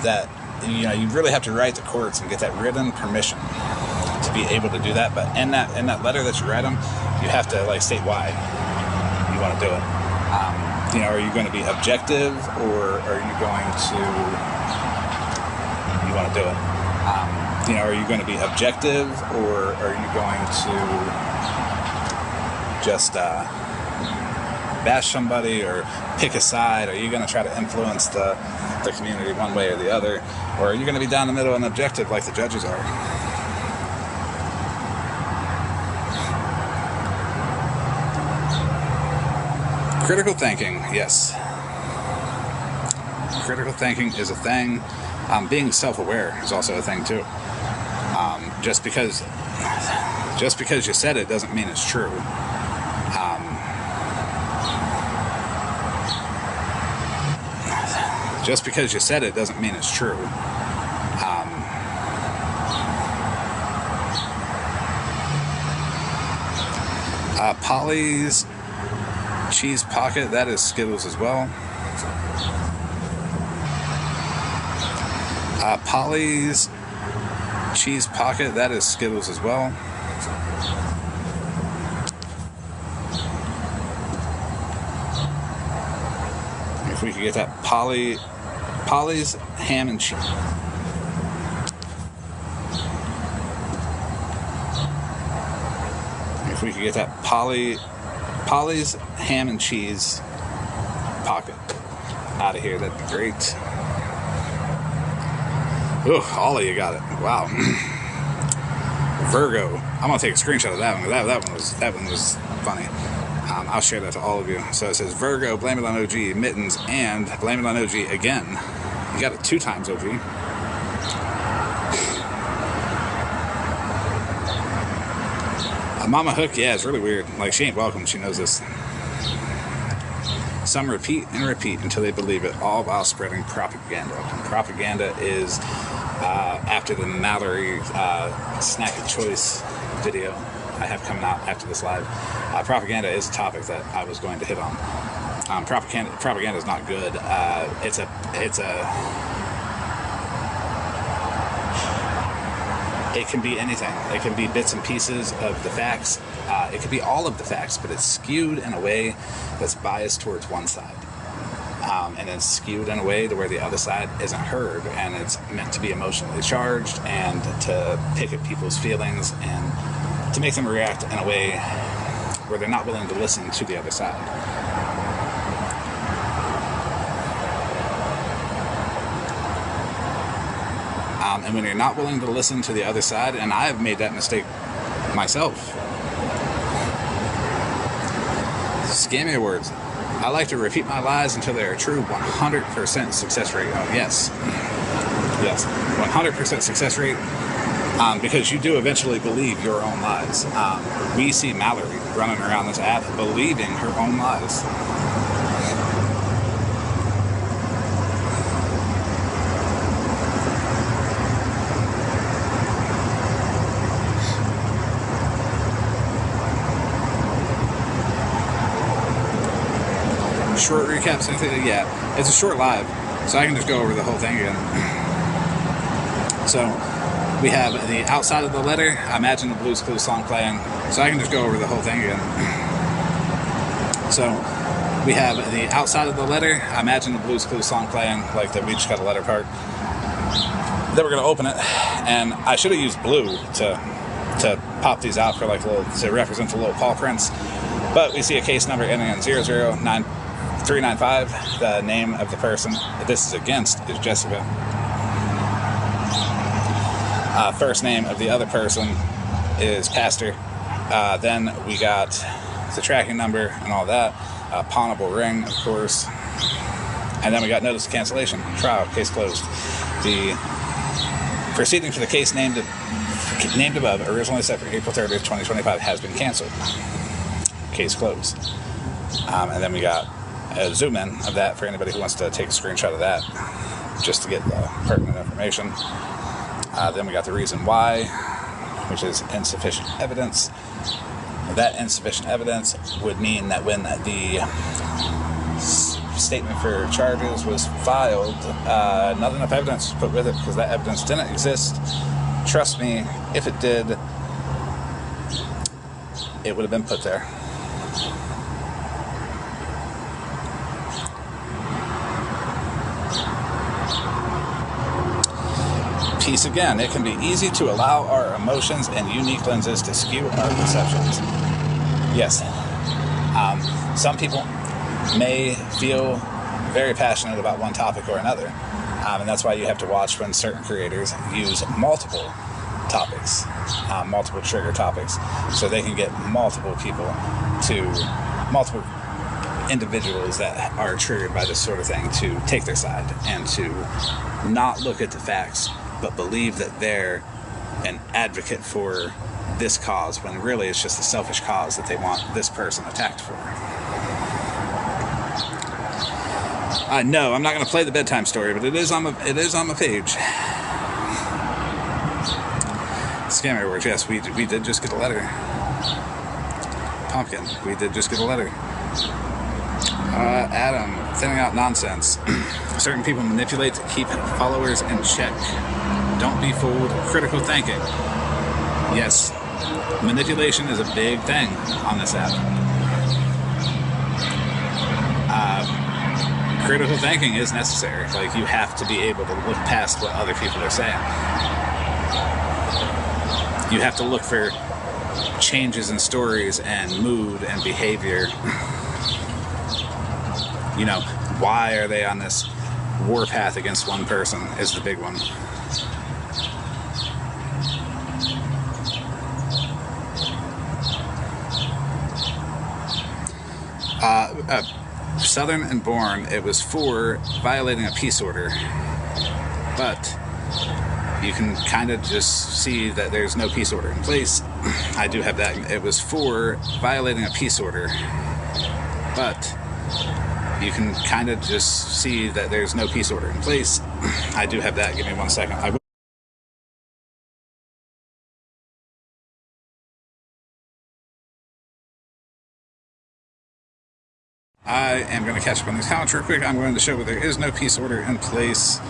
A: That you really have to write the courts and get that written permission to be able to do that. But in that letter that you write them, you have to state why you want to do it. Are you going to be objective, or are you going to you want to do it? Are you going to be objective, or are you going to just bash somebody or pick a side? Are you going to try to influence the community one way or the other, or are you going to be down the middle and objective like the judges are? Critical thinking, yes. Critical thinking is a thing. Being self-aware is also a thing too. Just because you said it doesn't mean it's true. Just because you said it doesn't mean it's true. Polly's Cheese Pocket, that is Skittles as well. Polly's Cheese Pocket, that is Skittles as well. If we could get that Polly's ham and cheese. If we could get that Polly's ham and cheese pocket out of here, that'd be great. Ooh, all of you got it. Wow. Virgo. I'm gonna take a screenshot of that one. That one was funny. I'll share that to all of you. So it says Virgo, blame it on OG, Mittens, and blame it on OG again. You got it 2 times, OG. Mama Hook, yeah, it's really weird. She ain't welcome. She knows this. Some repeat and repeat until they believe it, all while spreading propaganda. Propaganda is after the Mallory snack of choice video I have coming out after this live. Propaganda is a topic that I was going to hit on. Propaganda is not good. It can be anything. It can be bits and pieces of the facts. It could be all of the facts, but it's skewed in a way that's biased towards one side. And it's skewed in a way to where the other side isn't heard, and it's meant to be emotionally charged and to pick at people's feelings and to make them react in a way where they're not willing to listen to the other side. And when you're not willing to listen to the other side, and I have made that mistake myself. Scammy words. I like to repeat my lies until they're a true 100% success rate. Oh, yes. Yes, 100% success rate. Because you do eventually believe your own lies. We see Mallory running around this app believing her own lies.
B: short recaps, anything? Yeah, it's a short live, so I can just go over the whole thing again. So we have the outside of the letter. I imagine the Blue's Clues song playing, so I can just go over the whole thing again. So we have the outside of the letter. I imagine the Blue's Clues song playing, like the We Just Got a Letter part. Then we're gonna open it, and I should have used blue to pop these out for like little, to represent the little paw prints. But we see a case number ending in 009-395. The name of the person this is against is Jessica. First name of the other person is Pastor. Then we got the tracking number and all that. Pawnable ring, of course. And then we got notice of cancellation. Trial, case closed. The proceeding for the case named above, originally set for April 30th, 2025, has been canceled. Case closed. And then we got a zoom in of that for anybody who wants to take a screenshot of that, just to get the pertinent information. Then we got the reason why, which is insufficient evidence. That insufficient evidence would mean that when the statement for charges was filed, not enough evidence was put with it because that evidence didn't exist. Trust me, if it did, it would have been put there. Piece again, it can be easy to allow our emotions and unique lenses to skew our perceptions. Yes, some people may feel very passionate about one topic or another, and that's why you have to watch when certain creators use multiple topics, multiple trigger topics, so they can get multiple individuals that are triggered by this sort of thing to take their side and to not look at the facts, but believe that they're an advocate for this cause when really it's just a selfish cause that they want this person attacked for. No, I'm not going to play the bedtime story, but it is on my page. Scammer words, yes, we did just get a letter. Pumpkin, we did just get a letter. Adam, thinning out nonsense. Certain people manipulate to keep followers in check. Don't be fooled. Critical thinking. Yes, manipulation is a big thing on this app. Critical thinking is necessary. Like, you have to be able to look past what other people are saying. You have to look for changes in stories and mood and behavior. You know, why are they on this warpath against one person is the big one. Southern and Bourne, it was for violating a peace order, but you can kind of just see that there's no peace order in place. I do have that. It was for violating a peace order, but you can kind of just see that there's no peace order in place. I do have that. Give me 1 second. I am going to catch up on these comments real quick. I'm going to show where there is no peace order in place,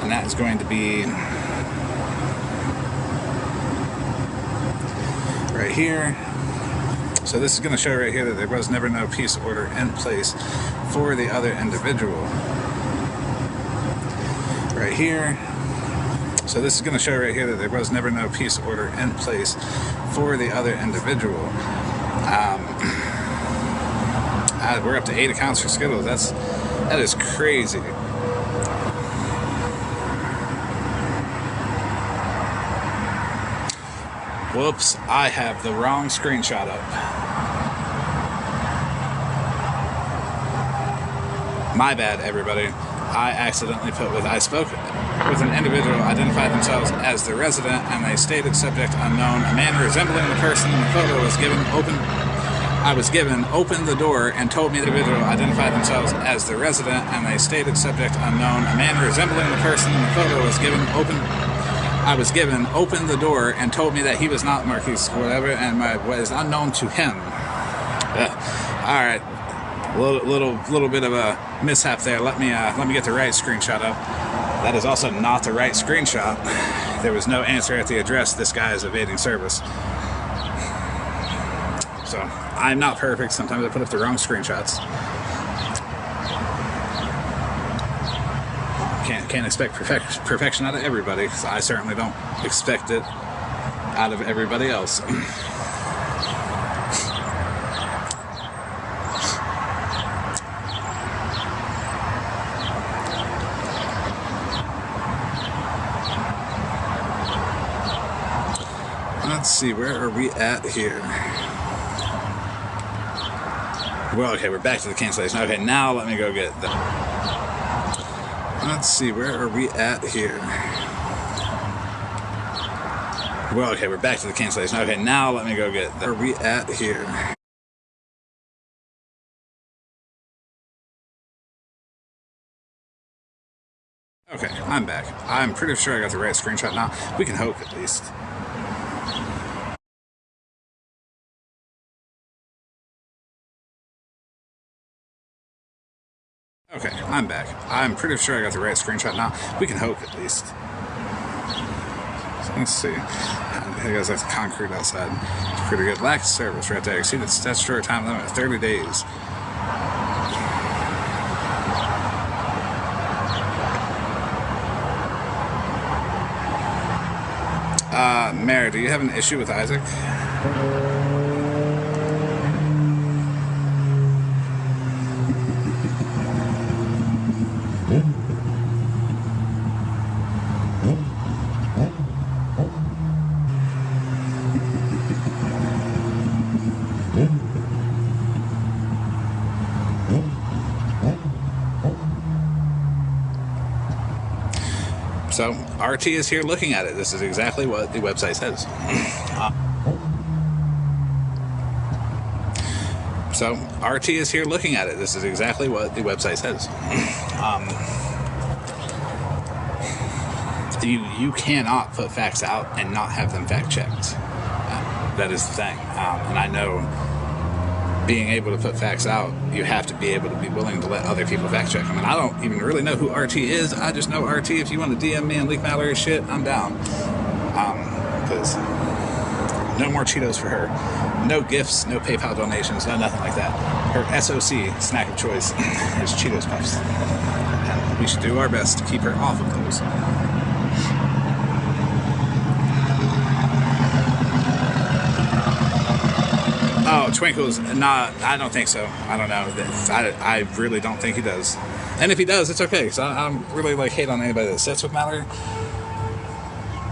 B: and that is going to be right here. So this is going to show right here that there was never no peace order in place for the other individual. Right here. So this is going to show right here that there was never no peace order in place for the other individual. We're up to 8 accounts for Skittles. That is crazy. Whoops, I have the wrong screenshot up. My bad, everybody. I accidentally put I spoke with an individual identified themselves as the resident, and they stated subject unknown. A man resembling the person in the photo was given open the door and told me the individual identified themselves as the resident, and they stated subject unknown. A man resembling the person in the photo was given open the door and told me that he was not Marquise whatever and was unknown to him. Alright, little bit of a mishap there. Let me get the right screenshot up. That is also not the right screenshot. There was no answer at the address. This guy is evading service. So I'm not perfect. Sometimes I put up the wrong screenshots. Can't expect perfection out of everybody, because I certainly don't expect it out of everybody else. Let's see, where are we at here? Well, okay, we're back to the cancellation. Okay, now let me go get the... Let's see, where are we at here? Well, okay, we're back to the cancellation. Okay, now let me go get the... Where are we at here? Okay, I'm back. I'm pretty sure I got the right screenshot now. We can hope, at least. Okay, I'm back. I'm pretty sure I got the right screenshot now. We can hope, at least. So let's see. Hey guys, that's concrete outside. It's pretty good. Lack of service right there. Exceeded statutory time limit of 30 days. Mary, do you have an issue with Isaac? So, RT is here looking at it. This is exactly what the website says. So, RT is here looking at it. This is exactly what the website says. You cannot put facts out and not have them fact checked. That is the thing. And I know being able to put facts out, you have to be able to be willing to let other people fact check them. And I don't even really know who RT is. I just know RT. If you want to DM me and leak Mallory shit, I'm down. Because no more Cheetos for her. No gifts, no PayPal donations, no nothing like that. Her SOC, snack of choice, is Cheetos Puffs. And we should do our best to keep her off of those. Oh, Twinkles, nah, I don't think so. I don't know. I really don't think he does. And if he does, it's okay, because I'm really, hate on anybody that sits with Mallory.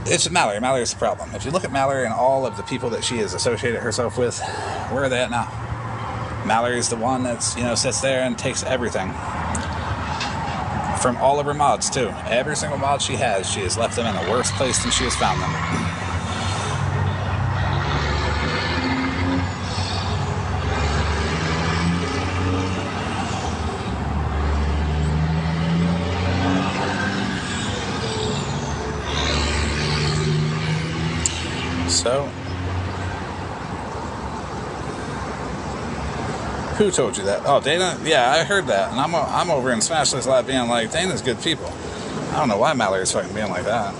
B: It's Mallory. Mallory's the problem. If you look at Mallory and all of the people that she has associated herself with, where are they at now? Mallory's the one that's, sits there and takes everything. From all of her mods, too. Every single mod she has left them in a worse place than she has found them. So, who told you that? Oh, Dana? Yeah, I heard that. And I'm over in Smashless Lab being like, Dana's good people. I don't know why Mallory's fucking being like that.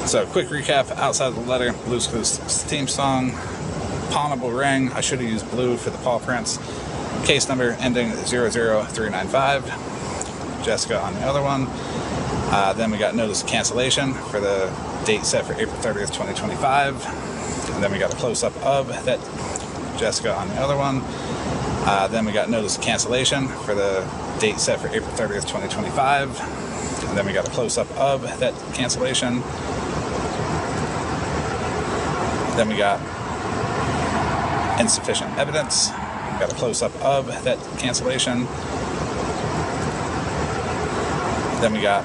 B: So, quick recap. Outside of the letter, Blue's Clues theme song. Pawnable ring. I should have used blue for the paw prints. Case number ending 00395. Jessica on the other one. Then we got notice of cancellation for the date set for April 30th, 2025. And then we got a close-up of that Jessica on the other one. Then we got notice of cancellation for the date set for April 30th, 2025. And then we got a close-up of that cancellation. Then we got insufficient evidence. We got a close-up of that cancellation. Then we got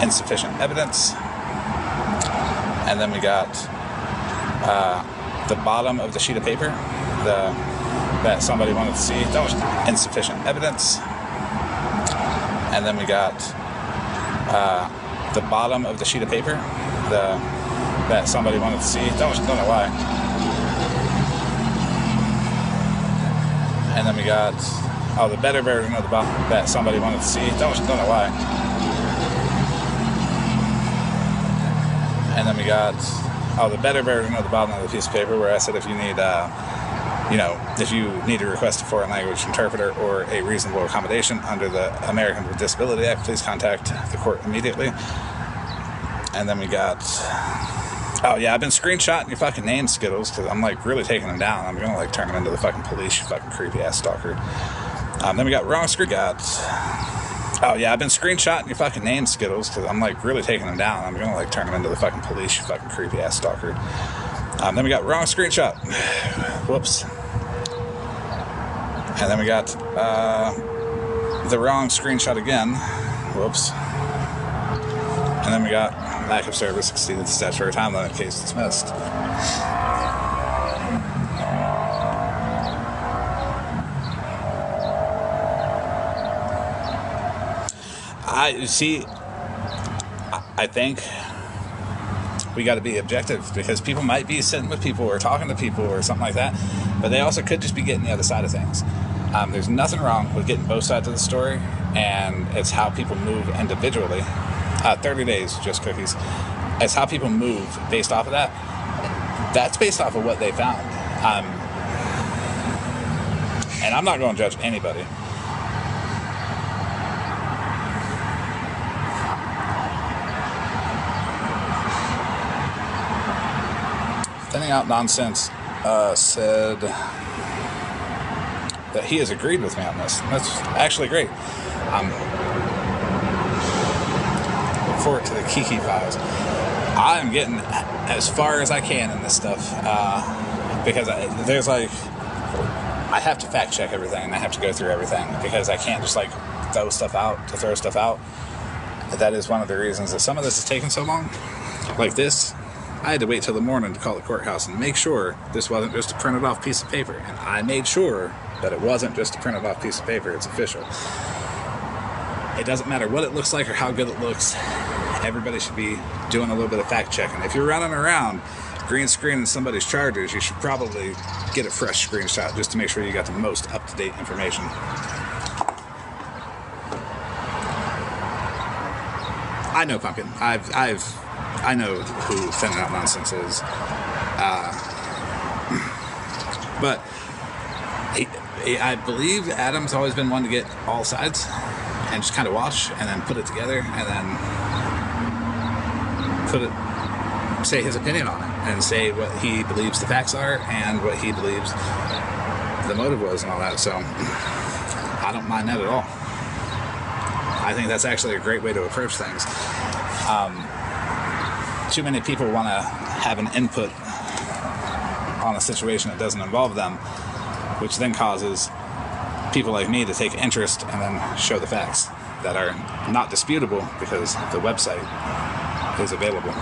B: insufficient evidence, and then we got the bottom of the sheet of paper that somebody wanted to see. That was insufficient evidence, and then we got the bottom of the sheet of paper that somebody wanted to see. Don't know why. we got, oh, the better version of the bottle that somebody wanted to see. Don't know why. And then we got, oh, the better version of the bottom of the piece of paper where I said if you need, if you need to request a foreign language interpreter or a reasonable accommodation under the Americans with Disability Act, please contact the court immediately. And then we got, oh yeah, I've been screenshotting your fucking name, Skittles, because I'm like really taking them down. I'm gonna like turn them into the fucking police, you fucking creepy ass stalker. Then we got wrong screen. Oh yeah, I've been screenshotting your fucking name, Skittles, because I'm like really taking them down. I'm gonna like turn them into the fucking police, you fucking creepy ass stalker. Then we got wrong screenshot. Whoops. And then we got the wrong screenshot again. Whoops. And then we got lack of service exceeded the statutory time limit, case dismissed. I think we got to be objective, because people might be sitting with people or talking to people or something like that, but they also could just be getting the other side of things. There's nothing wrong with getting both sides of the story, and it's how people move individually. 30 days, just cookies. It's how people move based off of that. That's based off of what they found. And I'm not going to judge anybody. Thinning Out Nonsense said that he has agreed with me on this. That's actually great. Look forward to the Kiki Files. I'm getting as far as I can in this stuff because I have to fact check everything, and I have to go through everything, because I can't just like throw stuff out to throw stuff out. That is one of the reasons that some of this is taking so long. Like this, I had to wait till the morning to call the courthouse and make sure this wasn't just a printed off piece of paper. And I made sure that it wasn't just a printed off piece of paper. It's official. It doesn't matter what it looks like or how good it looks. Everybody should be doing a little bit of fact checking. If you're running around green screening somebody's charges, you should probably get a fresh screenshot just to make sure you got the most up-to-date information. I know Pumpkin. I know who Thinning Out Nonsense is. But I believe Adam's always been one to get all sides and just kind of watch and then put it together and then say his opinion on it and say what he believes the facts are and what he believes the motive was and all that. So I don't mind that at all. I think that's actually a great way to approach things. Too many people want to have an input on a situation that doesn't involve them, which then causes people like me to take interest and then show the facts that are not disputable because the website is available.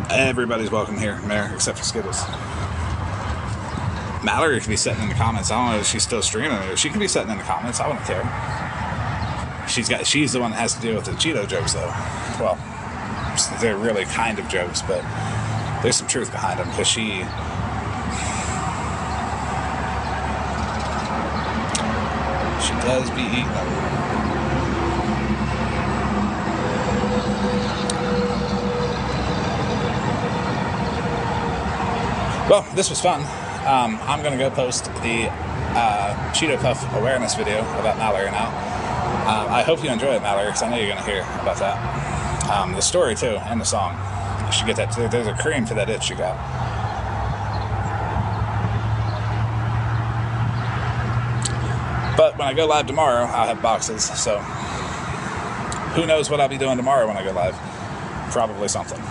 B: Everybody's welcome here, Mayor, except for Skittles. Mallory could be sitting in the comments. I don't know if she's still streaming. She could be sitting in the comments. I wouldn't care. She's the one that has to deal with the Cheeto jokes, though. Well, they're really kind of jokes, but there's some truth behind them, because she does be eating them. Well, this was fun. I'm going to go post the Cheeto Puff awareness video about Mallory now. I hope you enjoy it, Mallory, because I know you're going to hear about that. The story, too, and the song. You should get that. There's a cream for that itch you got. But when I go live tomorrow, I'll have boxes, so who knows what I'll be doing tomorrow when I go live. Probably something.